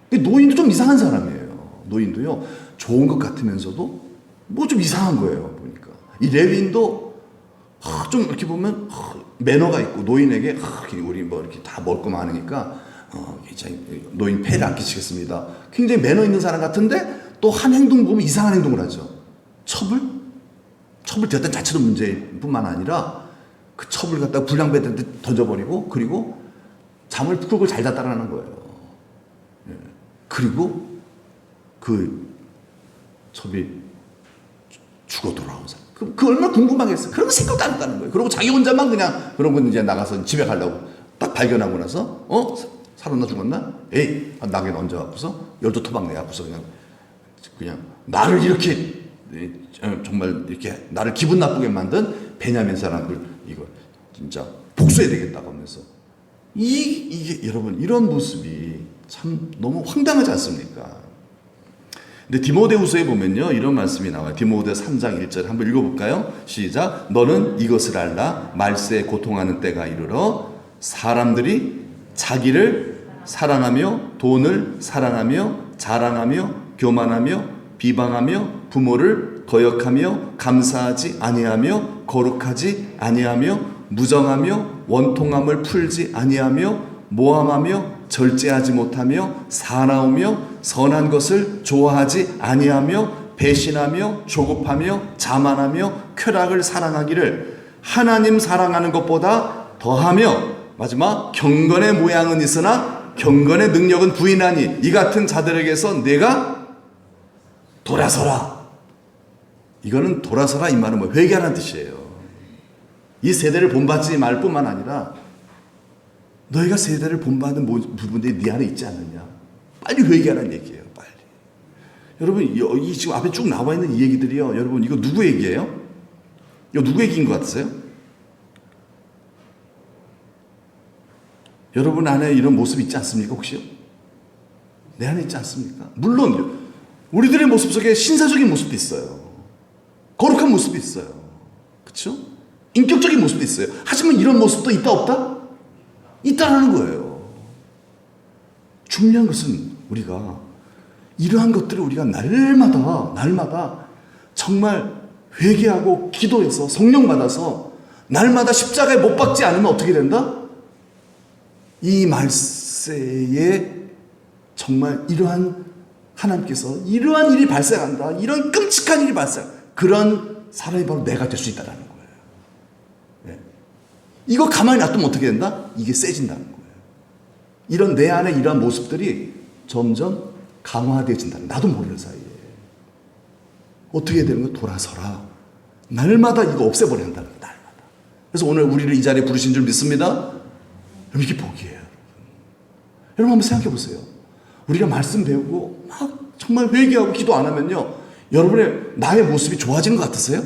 노인도 좀 이상한 사람이에요. 노인도요, 좋은 것 같으면서도 뭐 좀 이상한 거예요, 보니까. 이 레위인도 좀 이렇게 보면 매너가 있고, 노인에게 우리 뭐 이렇게 다 먹을 거 많으니까 노인 폐를 안 끼치겠습니다. 굉장히 매너 있는 사람 같은데 또 한 행동 보면 이상한 행동을 하죠. 처벌되었던 자체도 문제뿐만 아니라 그 첩을 갖다가 불량배들한테 던져버리고, 그리고 잠을 푹 잘 잤다라는 거예요. 그리고 그 첩이 죽어 돌아오자. 그 얼마나 궁금하겠어요. 그런 거 생각도 안 했다는 거예요. 그리고 자기 혼자만 그냥 그런 건 이제 나가서 집에 가려고 딱 발견하고 나서 살았나 죽었나? 에이, 낙에 얹어갖고서 열두 토막 내갖고서 그냥 나를 이렇게 정말 이렇게 나를 기분 나쁘게 만든 베냐민 사람들 이거 진짜 복수해야 되겠다고 하면서 이게 여러분, 이런 모습이 참 너무 황당하지 않습니까? 근데 디모데후서에 보면요, 이런 말씀이 나와요. 디모데 3장 1절 한번 읽어볼까요? 시작. 너는 이것을 알라. 말세에 고통하는 때가 이르러 사람들이 자기를 사랑하며 돈을 사랑하며 자랑하며 교만하며 비방하며 부모를 거역하며 감사하지 아니하며 거룩하지 아니하며 무정하며 원통함을 풀지 아니하며 모함하며 절제하지 못하며 사나우며 선한 것을 좋아하지 아니하며 배신하며 조급하며 자만하며 쾌락을 사랑하기를 하나님 사랑하는 것보다 더하며, 마지막, 경건의 모양은 있으나 경건의 능력은 부인하니 이 같은 자들에게서 내가 돌아서라. 이거는 돌아서라, 이 말은 뭐 회개하라는 뜻이에요. 이 세대를 본받지 말 뿐만 아니라 너희가 세대를 본받는 부분들이 네 안에 있지 않느냐. 빨리 회개하라는 얘기예요. 빨리. 여러분, 이 지금 앞에 쭉 나와 있는 이 얘기들이요, 여러분, 이거 누구 얘기예요? 이거 누구 얘기인 것 같으세요? 여러분 안에 이런 모습 있지 않습니까? 혹시요? 내 안에 있지 않습니까? 물론 우리들의 모습 속에 신사적인 모습도 있어요. 거룩한 모습도 있어요. 그렇죠? 인격적인 모습도 있어요. 하지만 이런 모습도 있다 없다? 있다라는 거예요. 중요한 것은 우리가 이러한 것들을 우리가 날마다 정말 회개하고 기도해서 성령 받아서 날마다 십자가에 못 박지 않으면 어떻게 된다? 이 말세에 정말 이러한 하나님께서 이러한 일이 발생한다, 이런 끔찍한 일이 그런 사람이 바로 내가 될 수 있다는 거예요. 네. 이거 가만히 놔두면 어떻게 된다? 이게 세진다는 거예요. 이런 내 안에 이러한 모습들이 점점 강화되어진다는, 나도 모르는 사이에. 어떻게 되는 거야? 돌아서라. 날마다 이거 없애버려야 한다는 거예요. 날마다. 그래서 오늘 우리를 이 자리에 부르신 줄 믿습니다. 이게 복이에요. 여러분 한번 생각해 보세요. 우리가 말씀 배우고 막 정말 회개하고 기도 안 하면요, 여러분의 나의 모습이 좋아지는 것 같으세요?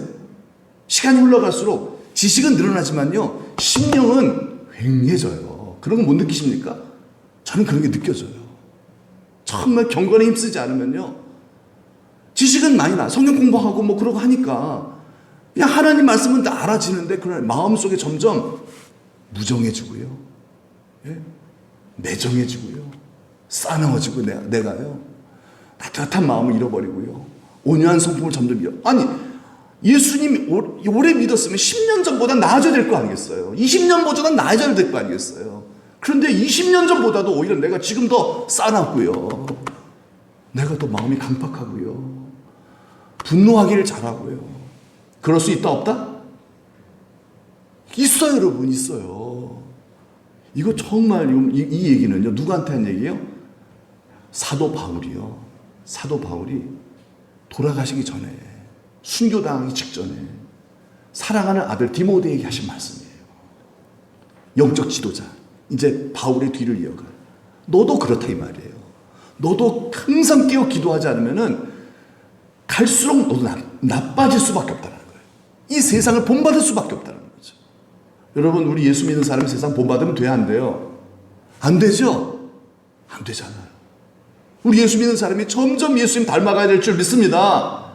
시간이 흘러갈수록 지식은 늘어나지만요, 심령은 휑해져요. 그런 거 못 느끼십니까? 저는 그런 게 느껴져요. 정말 경건에 힘쓰지 않으면요, 지식은 많이 성경 공부하고 뭐 그러고 하니까 그냥 하나님 말씀은 다 알아지는데, 그러나 마음속에 점점 무정해지고요, 예? 매정해지고요, 싸나워지고 내가요 따뜻한 마음을 잃어버리고요, 온유한 성품을 점점 아니, 예수님이 오래 믿었으면 10년 전보다 나아져야 될 거 아니겠어요? 20년 보다 나아져야 될 거 아니겠어요? 그런데 20년 전보다도 오히려 내가 지금 더 싸납고요, 내가 더 마음이 강팍하고요, 분노하기를 잘하고요. 그럴 수 있다 없다? 있어요, 여러분, 있어요. 이거 정말 이 얘기는요, 누구한테 한 얘기예요? 사도 바울이요. 사도 바울이 돌아가시기 전에, 순교당하기 직전에 사랑하는 아들 디모데에게 하신 말씀이에요. 영적 지도자, 이제 바울의 뒤를 이어가. 너도 그렇다 이 말이에요. 너도 항상 깨어 기도하지 않으면은 갈수록 너도 나빠질 수밖에 없다는 거예요. 이 세상을 본받을 수밖에 없다는 거죠. 여러분, 우리 예수 믿는 사람이 세상 본받으면 돼야 안 돼요? 안 되죠? 안 되잖아요. 우리 예수 믿는 사람이 점점 예수님 닮아가야 될 줄 믿습니다.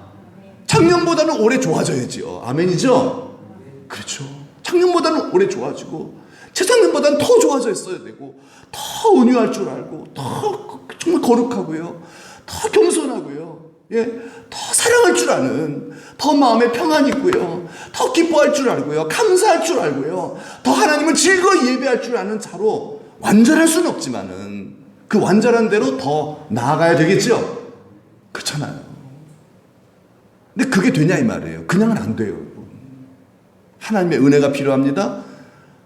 작년보다는 올해 좋아져야지요. 아멘이죠? 그렇죠. 작년보다는 올해 좋아지고 재작년보다는 더 좋아졌어야 되고 더 온유할 줄 알고 더 정말 거룩하고요. 더 겸손하고요. 예, 더 사랑할 줄 아는, 더 마음에 평안이 있고요. 더 기뻐할 줄 알고요. 감사할 줄 알고요. 더 하나님을 즐거이 예배할 줄 아는 자로 완전할 수는 없지만은 그 완전한 대로 더 나아가야 되겠죠? 그렇잖아요. 근데 그게 되냐 이 말이에요. 그냥은 안 돼요. 하나님의 은혜가 필요합니다.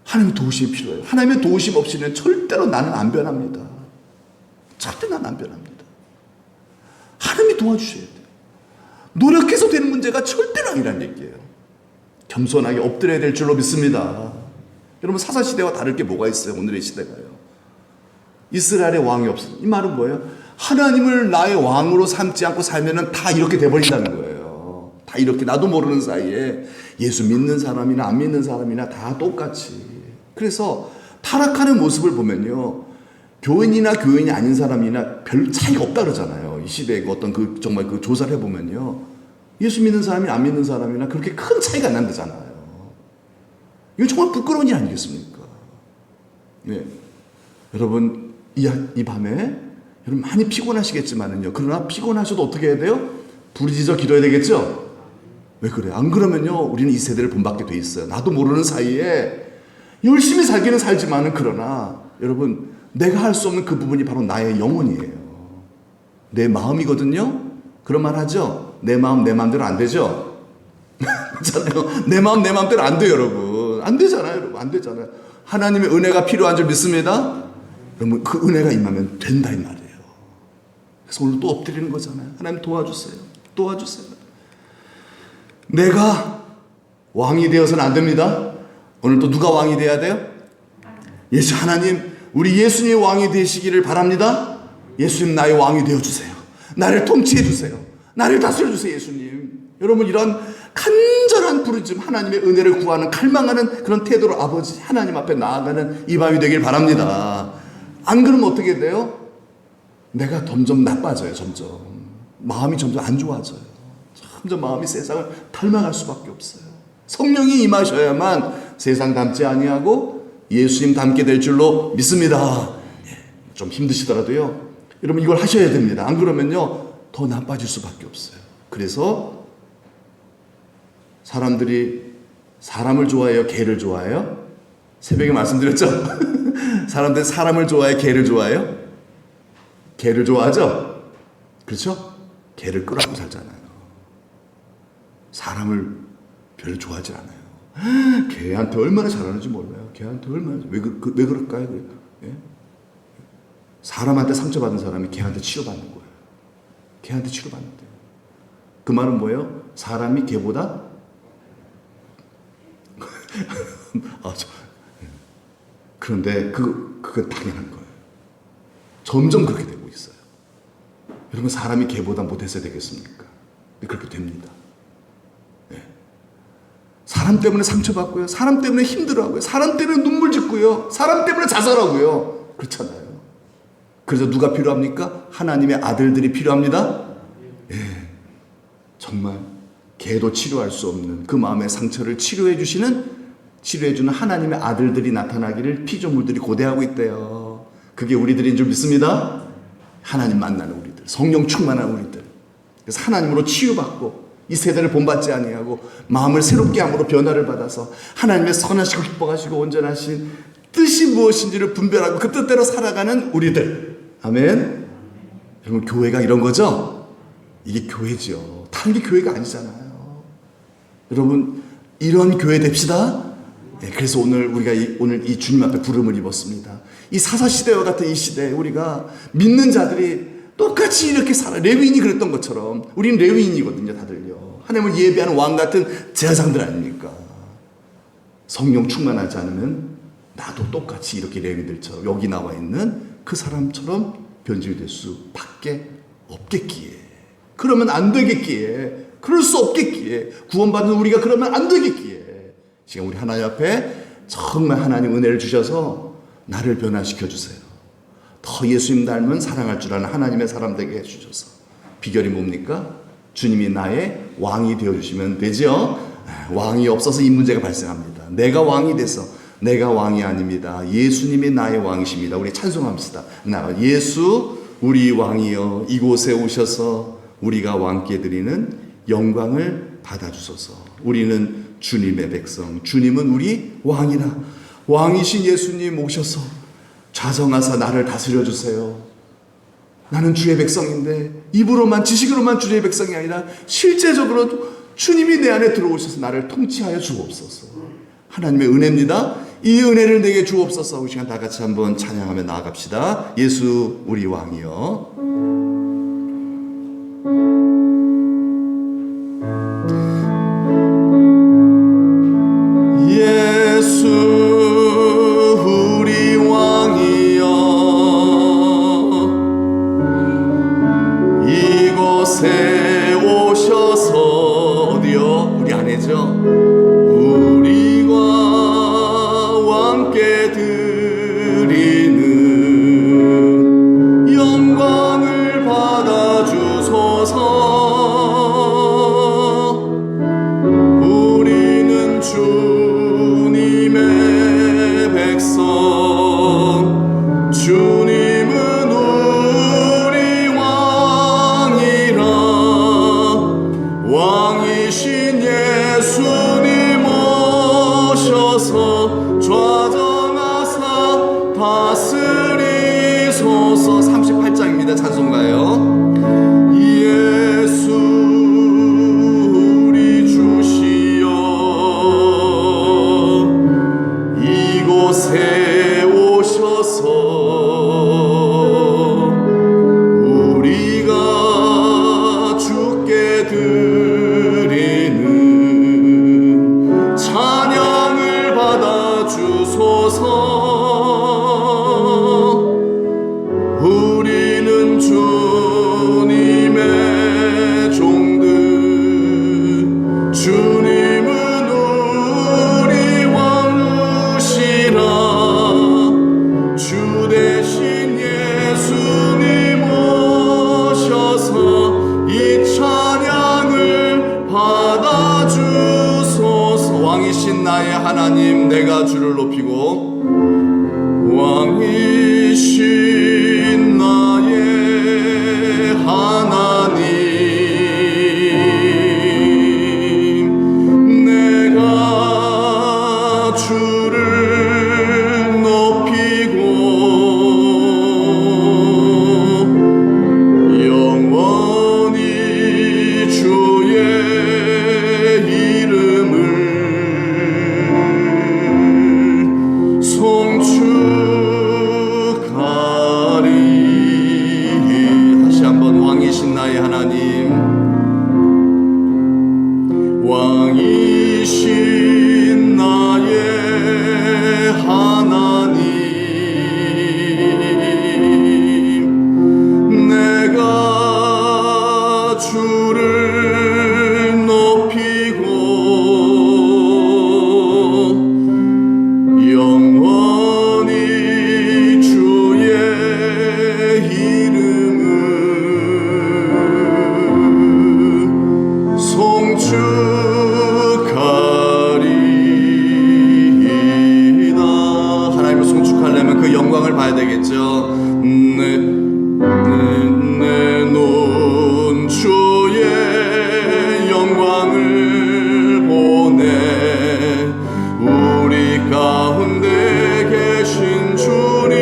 하나님의 도우심이 필요해요. 하나님의 도우심 없이는 절대로 나는 안 변합니다. 절대 나는 안 변합니다. 하나님이 도와주셔야 돼요. 노력해서 되는 문제가 절대로 아니란 얘기예요. 겸손하게 엎드려야 될 줄로 믿습니다. 여러분, 사사시대와 다를 게 뭐가 있어요? 오늘의 시대가요. 이스라엘의 왕이 없어요. 이 말은 뭐예요? 하나님을 나의 왕으로 삼지 않고 살면은 다 이렇게 돼버린다는 거예요. 다 이렇게 나도 모르는 사이에 예수 믿는 사람이나 안 믿는 사람이나 다 똑같이. 그래서 타락하는 모습을 보면요, 교인이나 교인이 아닌 사람이나 별 차이가 없다 그러잖아요. 이 시대의 어떤 정말 그 조사를 해보면요, 예수 믿는 사람이나 안 믿는 사람이나 그렇게 큰 차이가 안 난다잖아요. 이거 정말 부끄러운 일 아니겠습니까? 네. 여러분, 이 밤에 여러분 많이 피곤하시겠지만은요, 그러나 피곤하셔도 어떻게 해야 돼요? 부르짖어 기도해야 되겠죠? 왜 그래요? 안 그러면요, 우리는 이 세대를 본받게 돼 있어요. 나도 모르는 사이에 열심히 살기는 살지만은, 그러나 여러분, 내가 할 수 없는 그 부분이 바로 나의 영혼이에요. 내 마음이거든요. 그런 말 하죠? 내 마음 내 마음대로 안 되죠? 그렇잖아요. 내 마음 내 마음대로 안 돼요, 여러분. 안 되잖아요, 여러분. 안 되잖아요. 하나님의 은혜가 필요한 줄 믿습니다. 여러분, 그 은혜가 임하면 된다 이 말이에요. 그래서 오늘 또 엎드리는 거잖아요. 하나님 도와주세요. 도와주세요. 내가 왕이 되어서는 안 됩니다. 오늘 또 누가 왕이 돼야 돼요? 예수 하나님, 우리 예수님이 왕이 되시기를 바랍니다. 예수님, 나의 왕이 되어주세요. 나를 통치해주세요. 나를 다스려주세요, 예수님. 여러분, 이런 간절한 부르짖음, 하나님의 은혜를 구하는, 갈망하는 그런 태도로 아버지 하나님 앞에 나아가는 이 밤이 되길 바랍니다. 안 그러면 어떻게 돼요? 내가 점점 나빠져요. 점점 마음이 점점 안 좋아져요. 점점 마음이 세상을 닮아갈 수밖에 없어요. 성령이 임하셔야만 세상 닮지 아니하고 예수님 닮게 될 줄로 믿습니다. 좀 힘드시더라도요, 여러분, 이걸 하셔야 됩니다. 안 그러면요, 더 나빠질 수밖에 없어요. 그래서 사람들이 사람을 좋아해요? 개를 좋아해요? 새벽에 말씀드렸죠? 사람들이 사람을 좋아해요? 개를 좋아해요? 개를 좋아하죠? 그렇죠? 개를 끌어안고 살잖아요. 사람을 별로 좋아하지 않아요. 개한테 얼마나 잘하는지 몰라요. 개한테 얼마나. 왜 그럴까요? 예? 사람한테 상처받은 사람이 개한테 치료받는 거예요. 개한테 치료받는대요. 그 말은 뭐예요? 사람이 개보다 그런데 그건 당연한 거예요. 점점 그렇게 되고 있어요. 여러분, 사람이 개보다 못해서 되겠습니까? 그렇게 됩니다. 네. 사람 때문에 상처받고요. 사람 때문에 힘들어하고요. 사람 때문에 눈물 짓고요. 사람 때문에 자살하고요. 그렇잖아요. 그래서 누가 필요합니까? 하나님의 아들들이 필요합니다. 예. 정말 개도 치료할 수 없는 그 마음의 상처를 치료해주는 하나님의 아들들이 나타나기를 피조물들이 고대하고 있대요. 그게 우리들인 줄 믿습니다. 하나님 만나는 우리들, 성령 충만한 우리들. 그래서 하나님으로 치유받고 이 세대를 본받지 아니하고 마음을 새롭게 함으로 변화를 받아서 하나님의 선하시고 기뻐하시고 온전하신 뜻이 무엇인지를 분별하고 그 뜻대로 살아가는 우리들. 아멘. 여러분, 교회가 이런 거죠? 이게 교회죠. 다른 게 교회가 아니잖아요. 여러분, 이런 교회 됩시다. 네, 그래서 오늘 이 주님 앞에 부름을 입었습니다. 이 사사시대와 같은 이 시대에 우리가 믿는 자들이 똑같이 이렇게 살아. 레위인이 그랬던 것처럼 우리는 레위인이거든요, 다들요. 하나님을 예배하는 왕 같은 제사장들 아닙니까? 성령 충만하지 않으면 나도 똑같이 이렇게 레위들처럼 여기 나와 있는 그 사람처럼 변질될 수밖에 없겠기에, 그러면 안 되겠기에, 그럴 수 없겠기에, 구원받는 우리가 그러면 안 되겠기에, 지금 우리 하나님 앞에 정말 하나님 은혜를 주셔서 나를 변화시켜 주세요. 더 예수님 닮은 사랑할 줄 아는 하나님의 사람 되게 해주셔서. 비결이 뭡니까? 주님이 나의 왕이 되어주시면 되죠. 왕이 없어서 이 문제가 발생합니다. 내가 왕이 돼서, 내가 왕이 아닙니다. 예수님이 나의 왕이십니다. 우리 찬송합시다. 예수 우리 왕이여 이곳에 오셔서 우리가 왕께 드리는 영광을 받아주소서. 우리는 주님의 백성, 주님은 우리 왕이라. 왕이신 예수님 오셔서 좌정하사 나를 다스려 주세요. 나는 주의 백성인데 입으로만, 지식으로만 주의 백성이 아니라 실제적으로 주님이 내 안에 들어오셔서 나를 통치하여 주옵소서. 하나님의 은혜입니다. 이 은혜를 내게 주옵소서. 이 시간 다 같이 한번 찬양하며 나아갑시다. 예수 우리 왕이여. 예수 우리 왕이여 이곳에 오셔서, 어디요? 우리 안에죠? 우리가 왕께 드리는 영광을 받아주소서. 우리는 주님의 백성, 주님은 우리 왕이라. 왕이신 예수님 오셔서 좌정하사 다스리소서. 38장입니다. 찬송가요. 예수 우리 주시여 이곳에 오셔서 우리가 주께 드리는 찬양을 받아주소서. 우리는 주님의 종들, 주님은 우리 왕이시라. 주 대신 예수님 오셔서 이 찬양을 받아주소서. 왕이신 나의 하나님, 내가 주를 높이고, 왕이신 나의 하나님, 내가 주를 높이고 영원히 주의 이름을 송축하리. 다시 한번 왕이신 나의 하나님, 왕이신 나의 하나님, 내가 주를 높이고 영원히 주의 이름을 송축하리이다. 하나님을 송축하려면 그 영광을 봐야 되겠죠. 내 눈 주의 영광을 보내. 우리 가운데 계신 주님,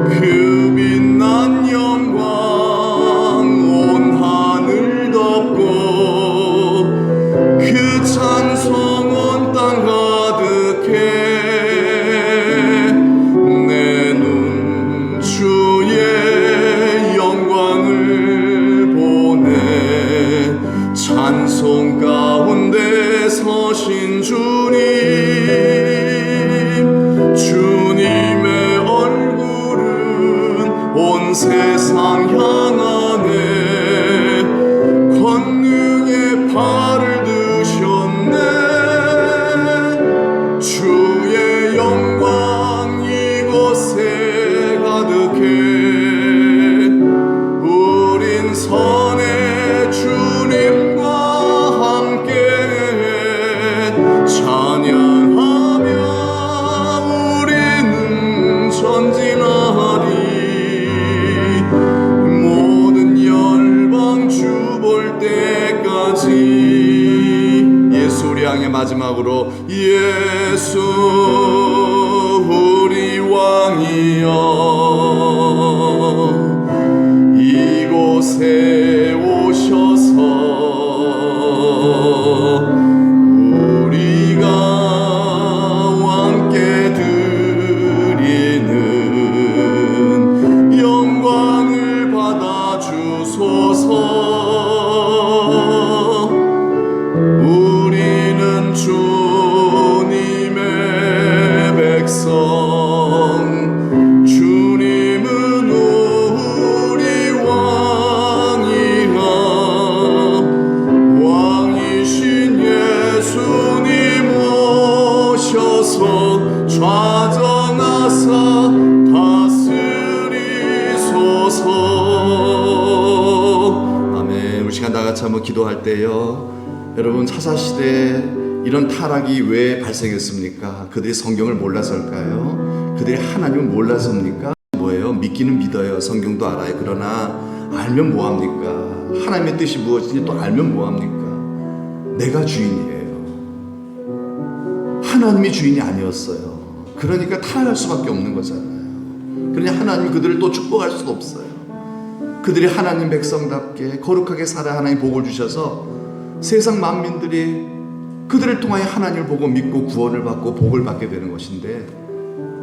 그 빛난 영광 온 하늘 덮고 왕의 마지막으로 예수 우리 왕이여 이곳에 오셔서 우리가 왕께 드리는 영광을 받아 주소서. 우리는 주님의 백성, 주님은 우리 왕이라. 왕이신 예수님 오셔서 좌정하사 다스리소서. 아멘. 우리 시간 다 같이 한번 기도할 때요, 여러분, 사사시대에 이런 타락이 왜 발생했습니까? 그들이 성경을 몰라서일까요? 그들이 하나님을 몰라서입니까? 뭐예요? 믿기는 믿어요. 성경도 알아요. 그러나 알면 뭐합니까? 하나님의 뜻이 무엇인지 또 알면 뭐합니까? 내가 주인이에요. 하나님이 주인이 아니었어요. 그러니까 타락할 수밖에 없는 거잖아요. 그러니 하나님이 그들을 또 축복할 수도 없어요. 그들이 하나님 백성답게 거룩하게 살아 하나님 복을 주셔서 세상 만민들이 그들을 통하여 하나님을 보고 믿고 구원을 받고 복을 받게 되는 것인데,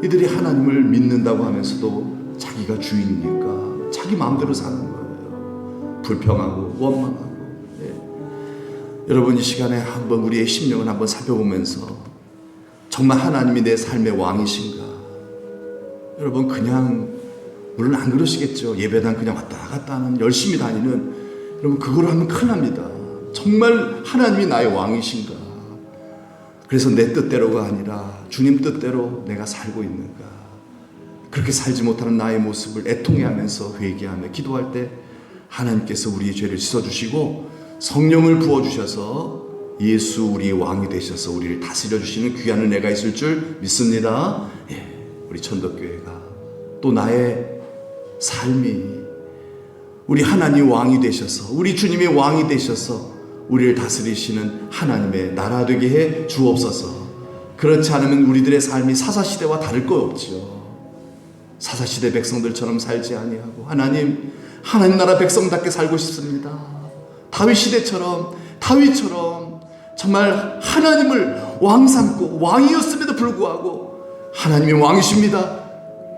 이들이 하나님을 믿는다고 하면서도 자기가 주인이니까 자기 마음대로 사는 거예요. 불평하고 원망하고. 여러분, 이 시간에 한번 우리의 심령을 한번 살펴보면서 정말 하나님이 내 삶의 왕이신가? 여러분, 그냥 물론 안 그러시겠죠. 예배당 그냥 왔다 갔다 하는 열심히 다니는 여러분, 그걸 하면 큰일 납니다. 정말 하나님이 나의 왕이신가? 그래서 내 뜻대로가 아니라 주님 뜻대로 내가 살고 있는가? 그렇게 살지 못하는 나의 모습을 애통해하면서 회개하며 기도할 때 하나님께서 우리의 죄를 씻어주시고 성령을 부어주셔서 예수 우리의 왕이 되셔서 우리를 다스려 주시는 귀한 은혜가 있을 줄 믿습니다. 우리 천덕교회가 또 나의 삶이 우리 하나님 왕이 되셔서, 우리 주님의 왕이 되셔서 우리를 다스리시는 하나님의 나라 되게 해 주옵소서. 그렇지 않으면 우리들의 삶이 사사시대와 다를 것 없죠. 사사시대 백성들처럼 살지 아니하고 하나님 나라 백성답게 살고 싶습니다. 다윗처럼 정말 하나님을 왕 삼고 왕이었음에도 불구하고 하나님이 왕이십니다.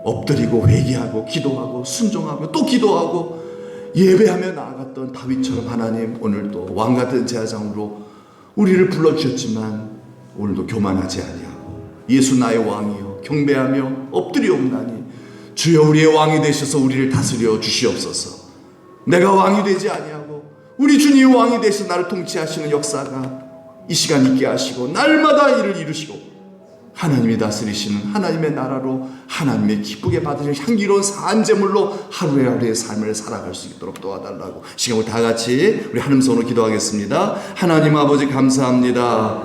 엎드리고 회개하고 기도하고 순종하고 또 기도하고 예배하며 나아갔던 다윗처럼 하나님 오늘도 왕같은 제사장으로 우리를 불러주셨지만 오늘도 교만하지 아니하고 예수 나의 왕이여 경배하며 엎드리옵나니 주여 우리의 왕이 되셔서 우리를 다스려 주시옵소서. 내가 왕이 되지 아니하고 우리 주님이 왕이 되셔서 나를 통치하시는 역사가 이 시간 있게 하시고 날마다 이를 이루시고 하나님이 다스리시는 하나님의 나라로 하나님의 기쁘게 받으실 향기로운 산제물로 하루의 삶을 살아갈 수 있도록 도와달라고 시간을 다 같이 우리 하나님 손으로 기도하겠습니다. 하나님 아버지 감사합니다.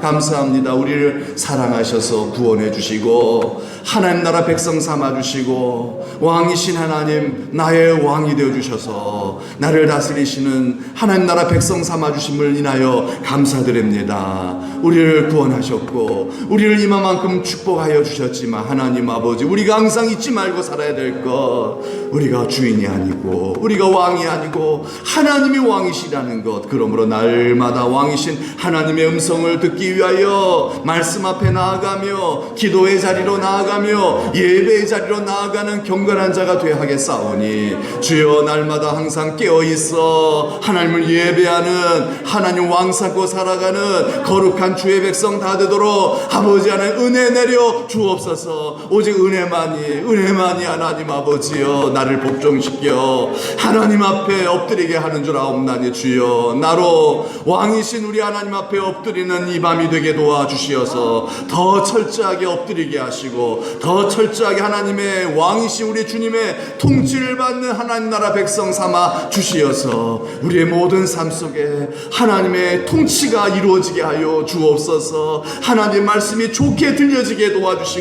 우리를 사랑하셔서 구원해 주시고 하나님 나라 백성 삼아 주시고 왕이신 하나님 나의 왕이 되어 주셔서 나를 다스리시는 하나님 나라 백성 삼아 주심을 인하여 감사드립니다. 우리를 구원하셨고 우리를 이만큼 축복하여 주셨지만 하나님 아버지 우리가 항상 잊지 말고 살아야 될 것, 우리가 주인이 아니고 우리가 왕이 아니고 하나님이 왕이시라는 것. 그러므로 날마다 왕이신 하나님의 음성을 듣기 위하여 말씀 앞에 나아가며 기도의 자리로 나아가며 예배의 자리로 나아가는 경건한 자가 되어 하겠사오니 주여 날마다 항상 깨어있어 하나님을 예배하는 하나님 왕 삼고 살아가는 거룩한 주의 백성 다 되도록 아버지 하나님 은혜 내려 주옵소서. 오직 은혜만이 하나님 아버지여 나를 복종시켜 하나님 앞에 엎드리게 하는 줄 아옵나니 주여 나로 왕이신 우리 하나님 앞에 엎드리는 이 밤이 되게 도와주시어서 더 철저하게 엎드리게 하시고 더 철저하게 하나님의 왕이신 우리 주님의 통치를 받는 하나님 나라 백성 삼아 주시어서 우리의 모든 삶 속에 하나님의 통치가 이루어지게 하여 주옵소서. 하나님 말씀이 좋게 들려지게 도와주시고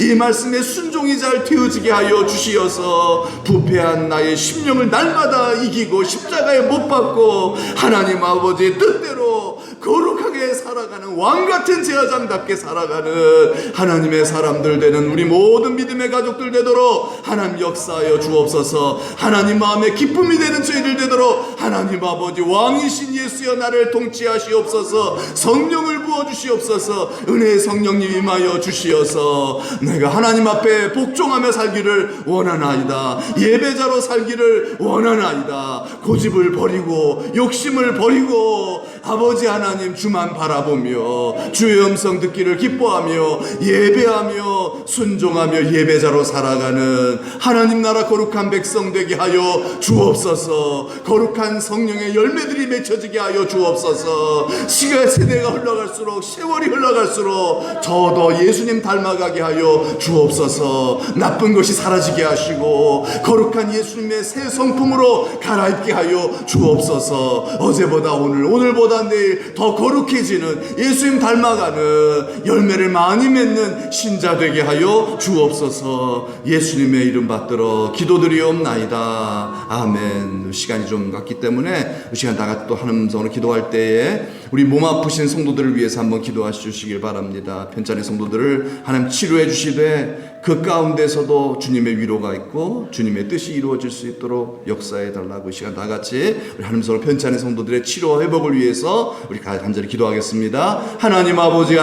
이 말씀에 순종이 잘 되어지게 하여 주시어서 부패한 나의 심령을 날마다 이기고 십자가에 못 박고 하나님 아버지의 뜻대로 거룩하게 아버지의 살아가는 왕같은 제사장답게 살아가는 하나님의 사람들 되는 우리 모든 믿음의 가족들 되도록 하나님 역사하여 주옵소서. 하나님 마음에 기쁨이 되는 저희들 되도록 하나님 아버지 왕이신 예수여 나를 통치하시옵소서. 성령을 부어주시옵소서. 은혜의 성령님 임하여 주시어서 내가 하나님 앞에 복종하며 살기를 원하나이다. 예배자로 살기를 원하나이다. 고집을 버리고 욕심을 버리고 아버지 하나님 주만 바라보며 주의 음성 듣기를 기뻐하며 예배하며 순종하며 예배자로 살아가는 하나님 나라 거룩한 백성 되게 하여 주옵소서. 거룩한 성령의 열매들이 맺혀지게 하여 주옵소서. 시간 세대가 흘러갈수록 세월이 흘러갈수록 저도 예수님 닮아가게 하여 주옵소서. 나쁜 것이 사라지게 하시고 거룩한 예수님의 새 성품으로 갈아입게 하여 주옵소서. 어제보다 오늘 오늘보다 내일 더 거룩해지는 예수님 닮아가는 열매를 많이 맺는 신자 되게 하여 주옵소서. 예수님의 이름 받들어 기도드리옵나이다. 아멘. 시간이 좀 갔기 때문에 이 시간 다 같이 또 한 음성으로 기도할 때에 우리 몸 아프신 성도들을 위해서 한번 기도해 주시길 바랍니다. 편찮은 성도들을 하나님 치료해 주시되 그 가운데서도 주님의 위로가 있고 주님의 뜻이 이루어질 수 있도록 역사해 달라고 이 시간 다 같이 우리 하나님 서로 편찮은 성도들의 치료 회복을 위해서 우리 간절히 기도하겠습니다. 하나님 아버지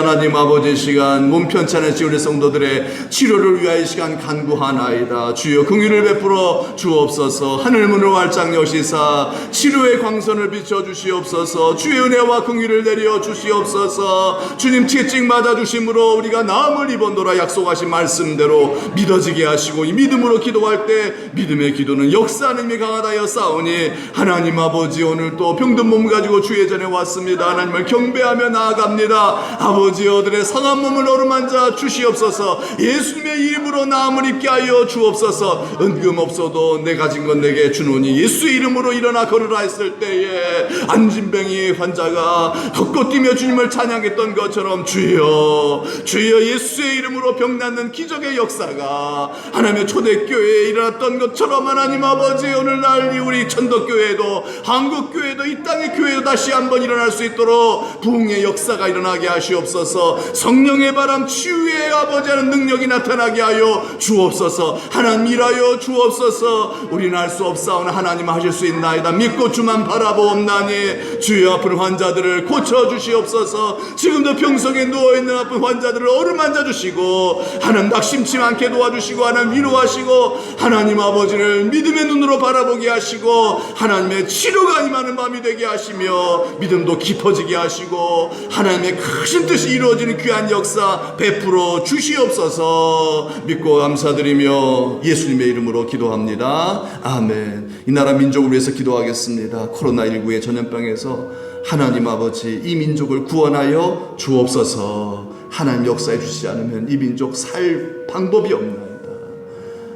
시간 몸 편찮으신 우리 성도들의 치료를 위하여 시간 간구하나이다. 주여 긍휼을 베풀어 주옵소서. 하늘 문을 활짝 여시사 치료의 광선을 비춰 주시옵소서. 주의 은혜와 긍휼을 내려 주시옵소서. 주님 채찍 맞아 주심으로 우리가 나음을 입었노라 약속하신 말씀대로 믿어지게 하시고 이 믿음으로 기도할 때 믿음의 기도는 역사하는 힘이 강하다여 싸우니 하나님 아버지 오늘 또 병든 몸 가지고 주의 전에 왔습니다. 하나님을 경배하며 나아갑니다. 아버지 어들의 상한 몸을 어루만져 주시옵소서. 예수님의 이름으로 나음을 입게 하여 주옵소서. 은금 없어도 내 가진 건 내게 주노니 예수의 이름으로 일어나 걸으라 했을 때에 안진병이 환자가 걷고 뛰며 주님을 찬양했던 것처럼 주여 예수의 이름으로 병 낫는 기적의 역사가 하나님의 초대교회에 일어났던 것처럼 하나님 아버지 오늘날 우리 천덕교회도 한국교회도 이 땅의 교회도 다시 한번 일어날 수 있도록 부흥의 역사가 일어나게 하시옵소서. 성령의 바람 치유의 아버지 하는 능력이 나타나게 하여 주옵소서. 하나님 일하여 주옵소서. 우리는 알 수 없사오나 하나님 하실 수 있나이다. 믿고 주만 바라보옵나니 주여 아픈 환자들을 고쳐주시옵소서. 지금도 병석에 누워있는 아픈 환자들을 어루만져 주시고 하나님 낙심치 않게 도와주시고 하나님 위로하시고 하나님 아버지를 믿음의 눈으로 바라보게 하시고 하나님의 치료가 임하는 밤이 되게 하시며 믿음도 깊어지게 하시고 하나님의 크신 뜻이 이루어지는 귀한 역사 베풀어 주시옵소서. 믿고 감사드리며 예수님의 이름으로 기도합니다. 아멘. 이 나라 민족을 위해서 기도하겠습니다. 코로나19의 전염병에서 하나님 아버지 이 민족을 구원하여 주옵소서. 하나님 역사해 주시지 않으면 이 민족 살 방법이 없나이다.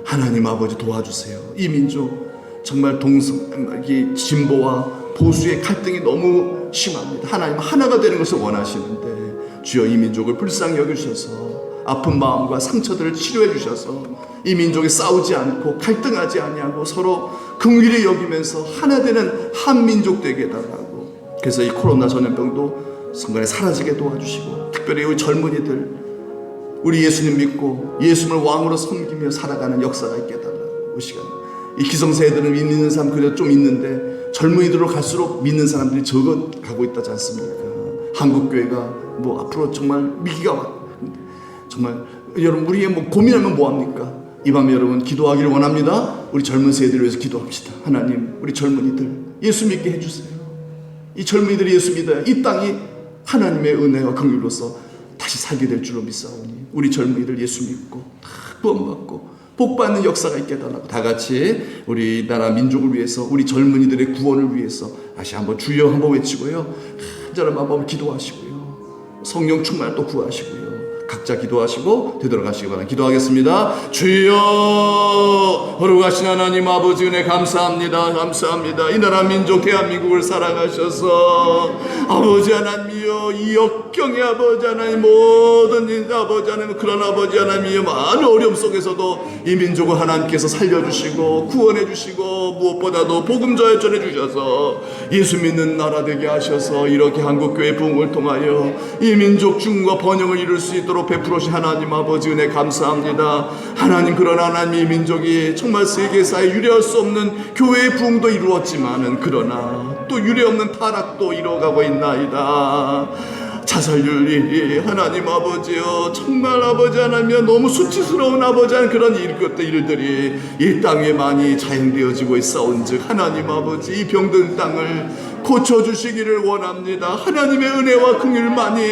하나님 아버지 도와주세요. 이 민족 정말 진보와 보수의 갈등이 너무 심합니다. 하나님 하나가 되는 것을 원하시는데 주여 이 민족을 불쌍히 여기셔서 아픈 마음과 상처들을 치료해 주셔서 이 민족이 싸우지 않고 갈등하지 아니하고 서로 긍휼히 여기면서 하나 되는 한 민족 되게 해달라고. 그래서 이 코로나 전염병도 순간에 사라지게 도와주시고 특별히 우리 젊은이들 우리 예수님 믿고 예수님을 왕으로 섬기며 살아가는 역사가 있게 해달라고. 이 시간 이 기성세대들은 믿는 사람 그래도 좀 있는데 젊은이들로 갈수록 믿는 사람들이 적어가고 있다지 않습니까? 한국교회가 앞으로 정말 위기가 왔 정말 여러분 우리의 고민하면 뭐합니까? 이 밤에 여러분 기도하기를 원합니다. 우리 젊은 세대를 위해서 기도합시다. 하나님 우리 젊은이들 예수 믿게 해주세요. 이 젊은이들이 예수 믿어야 이 땅이 하나님의 은혜와 긍휼로서 다시 살게 될 줄로 믿사오니 우리 젊은이들 예수 믿고 다 구원받고 복받는 역사가 있게 해달라고. 다 같이 우리 나라 민족을 위해서 우리 젊은이들의 구원을 위해서 다시 한번 주여 한번 외치고요. 간절한 마음으로 기도하시고요. 성령 충만을 또 구하시고요. 각자 기도하시고 되돌아가시기 바랍니다. 기도하겠습니다. 주여, 거룩하신 하나님 아버지 은혜 감사합니다. 감사합니다. 이 나라 민족 대한민국을 사랑하셔서 아버지 하나님이여, 이 역경의 아버지 하나님, 모든 일 아버지 하나님, 그런 아버지 하나님이여, 많은 어려움 속에서도 이 민족을 하나님께서 살려주시고 구원해 주시고 무엇보다도 복음 전해 주셔서 예수 믿는 나라 되게 하셔서 이렇게 한국교회 부흥을 통하여 이 민족 중과 번영을 이룰 수 있도록 베풀으신 하나님 아버지 은혜 감사합니다. 하나님, 그런 하나님, 이 민족이 정말 세계사에 유례할 수 없는 교회의 부흥도 이루었지만은 그러나 또 유례없는 타락도 이뤄가고 있나이다. 자살률이 하나님 아버지여, 정말 아버지 하나님, 너무 수치스러운 아버지 하나님, 그런 일들이 이 땅에 많이 자행되어지고 있사온즉 하나님 아버지, 이 병든 땅을 고쳐주시기를 원합니다. 하나님의 은혜와 긍휼만이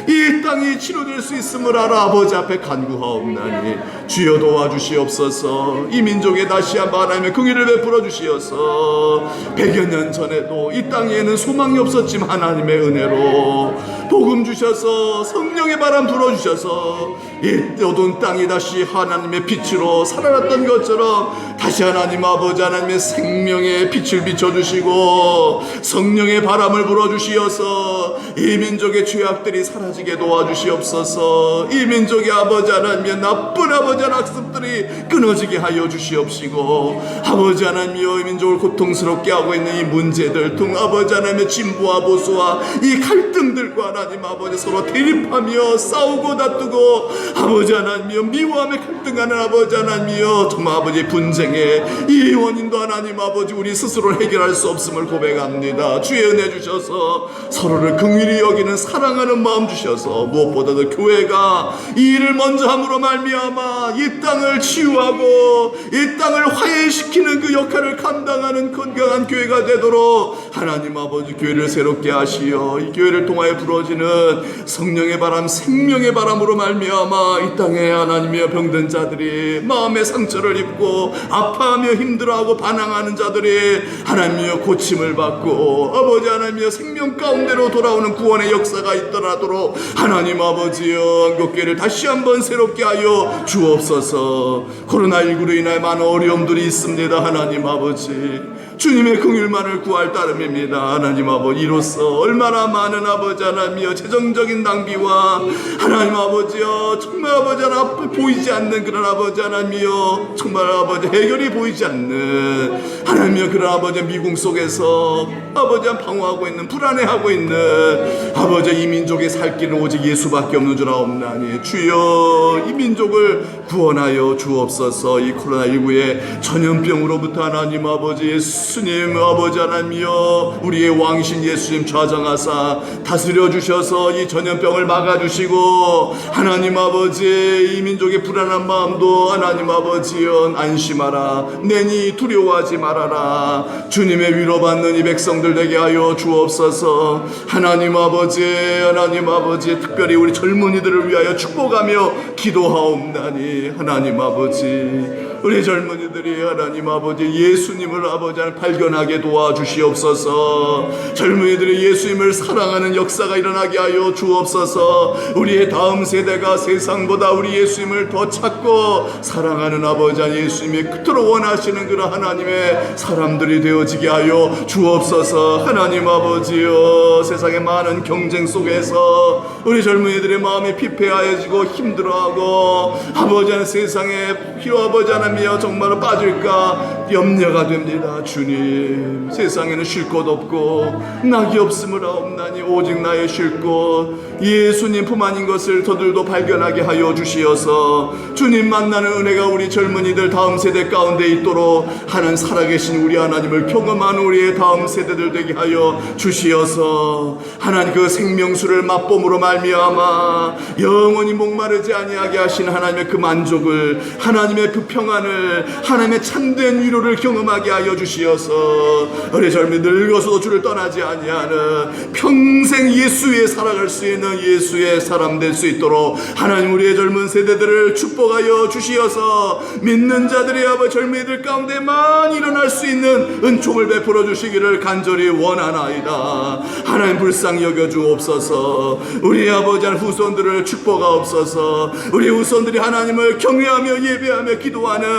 이 땅이 치료될 수 있음을 알아 아버지 앞에 간구하옵나니 주여 도와주시옵소서. 이 민족에 다시 한번 하나님의 긍휼을 베풀어 주시어서 100여 년 전에도 이 땅에는 소망이 없었지만 하나님의 은혜로 복음 주셔서 성령의 바람 불어주셔서 이 어두운 땅이 다시 하나님의 빛으로 살아났던 것처럼 다시 하나님 아버지 하나님의 생명의 빛을 비춰주시고 성령의 바람을 불어주시어서 이 민족의 죄악들이 사라지게 도와주시옵소서. 이 민족의 아버지 하나님의 나쁜 아버지 하나님 학습들이 끊어지게 하여 주시옵시고 아버지 하나님이여, 이 민족을 고통스럽게 하고 있는 이 문제들 등 아버지 하나님의 진보와 보수와 이 갈등들과 하나님 아버지 서로 대립하며 싸우고 다투고 아버지 하나님이여 미워하며 갈등하는 아버지 하나님이여, 정말 아버지 분쟁의 이 원인도 하나님 아버지 우리 스스로 해결할 수 없음을 고백합니다. 주의 은혜 주셔서 서로를 긍휼히 여기는 사랑하는 마음 주셔서 무엇보다도 교회가 이 일을 먼저 함으로 말미암아 이 땅을 치유하고 이 땅을 화해시키는 그 역할을 감당하는 건강한 교회가 되도록 하나님 아버지 교회를 새롭게 하시어 이 교회를 통하여 불어지는 성령의 바람, 생명의 바람으로 말미암아 이 땅에 하나님의 병든 자들이 마음의 상처를 입고 아파하며 힘들어하고 반항하는 자들이 하나님이여 고침을 받고 아버지 하나님이여 생명 가운데로 돌아오는 구원의 역사가 있더라도록 하나님 아버지여 한국교회를 다시 한번 새롭게 하여 주옵소서. 코로나19로 인하여 많은 어려움들이 있습니다. 하나님 아버지, 주님의 긍휼만을 구할 따름입니다. 하나님 아버지, 이로써 얼마나 많은 아버지 하나님이여 재정적인 낭비와 하나님 아버지여 정말 아버지 하나님 보이지 않는 그런 아버지 하나님이여 정말 아버지 해결이 보이지 않는 하나님이여 그런 아버지 미궁 속에서 아버지 방황하고 있는, 불안해하고 있는 아버지 이 민족의 살 길은 오직 예수밖에 없는 줄 아옵나니 주여 이 민족을 구원하여 주옵소서. 이 코로나19의 전염병으로부터 하나님 아버지 예수님 아버지 하나님이여 우리의 왕이신 예수님 좌정하사 다스려 주셔서 이 전염병을 막아주시고 하나님 아버지 이 민족의 불안한 마음도 하나님 아버지여 안심하라, 내니 두려워하지 말아라, 주님의 위로받는 이 백성들 되게 하여 주옵소서. 하나님 아버지, 하나님 아버지 특별히 우리 젊은이들을 위하여 축복하며 기도하옵나니 하나님 아버지 우리 젊은이들이 하나님 아버지 예수님을 아버지 발견하게 도와주시옵소서. 젊은이들이 예수님을 사랑하는 역사가 일어나게 하여 주옵소서. 우리의 다음 세대가 세상보다 우리 예수님을 더 찾고 사랑하는 아버지 예수님이 그토록 원하시는 그런 하나님의 사람들이 되어지게 하여 주옵소서. 하나님 아버지여 세상의 많은 경쟁 속에서 우리 젊은이들의 마음이 피폐하여지고 힘들어하고 아버지 하나님 세상에 피로 아버지 하나님이여 정말로 빠질까 염려가 됩니다. 주님, 세상에는 쉴 곳 없고 낙이 없음을 아옵나니 오직 나의 쉴 곳 예수님 품 안인 것을 저들도 발견하게 하여 주시어서 주님 만나는 은혜가 우리 젊은이들 다음 세대 가운데 있도록 하는 살아계신 우리 하나님을 경험하는 우리의 다음 세대들 되게 하여 주시어서 하나님 그 생명수를 맛봄으로 말미암아 영원히 목마르지 아니하게 하신 하나님의 그 만족을, 하나님의 그 평안을, 하나님의 참된 위로를 하루를 경험하게 하여 주시어서 우리 젊이 늙어서도 주를 떠나지 아니하는 평생 예수에 살아갈 수 있는 예수의 사람 될 수 있도록 하나님 우리의 젊은 세대들을 축복하여 주시어서 믿는 자들의 아버지 젊이들 가운데만 일어날 수 있는 은총을 베풀어 주시기를 간절히 원하나이다. 하나님 불쌍히 여겨 주옵소서. 우리 아버지 하나님 후손들을 축복하옵소서. 우리 후손들이 하나님을 경외하며 예배하며 기도하는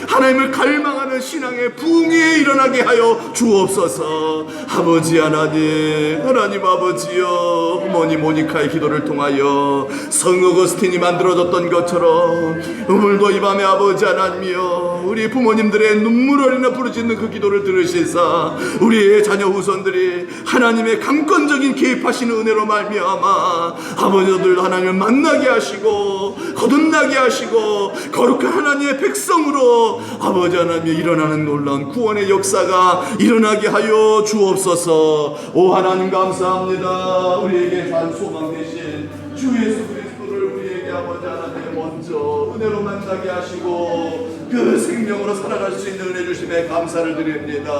하나님을 갈망하는 신앙의 부흥이 일어나게 하여 주옵소서. 아버지 하나님 아버지여, 어머니 모니카의 기도를 통하여 성 어거스틴이 만들어졌던 것처럼 오늘도 이 밤에 아버지 하나님이여 우리 부모님들의 눈물 흘리며 부르짖는 그 기도를 들으시사 우리의 자녀 후손들이 하나님의 강권적인 개입하시는 은혜로 말미암아 아버지들 하나님을 만나게 하시고 거듭나게 하시고 거룩한 하나님의 백성으로 아버지 하나님이 일어나는 놀라운 구원의 역사가 일어나게 하여 주옵소서. 오 하나님 감사합니다. 우리에게 산 소망 되신 주 예수 그리스도를 우리에게 아버지 하나님 먼저 은혜로 만나게 하시고 그 생명으로 살아갈 수 있는 은혜 주심에 감사를 드립니다.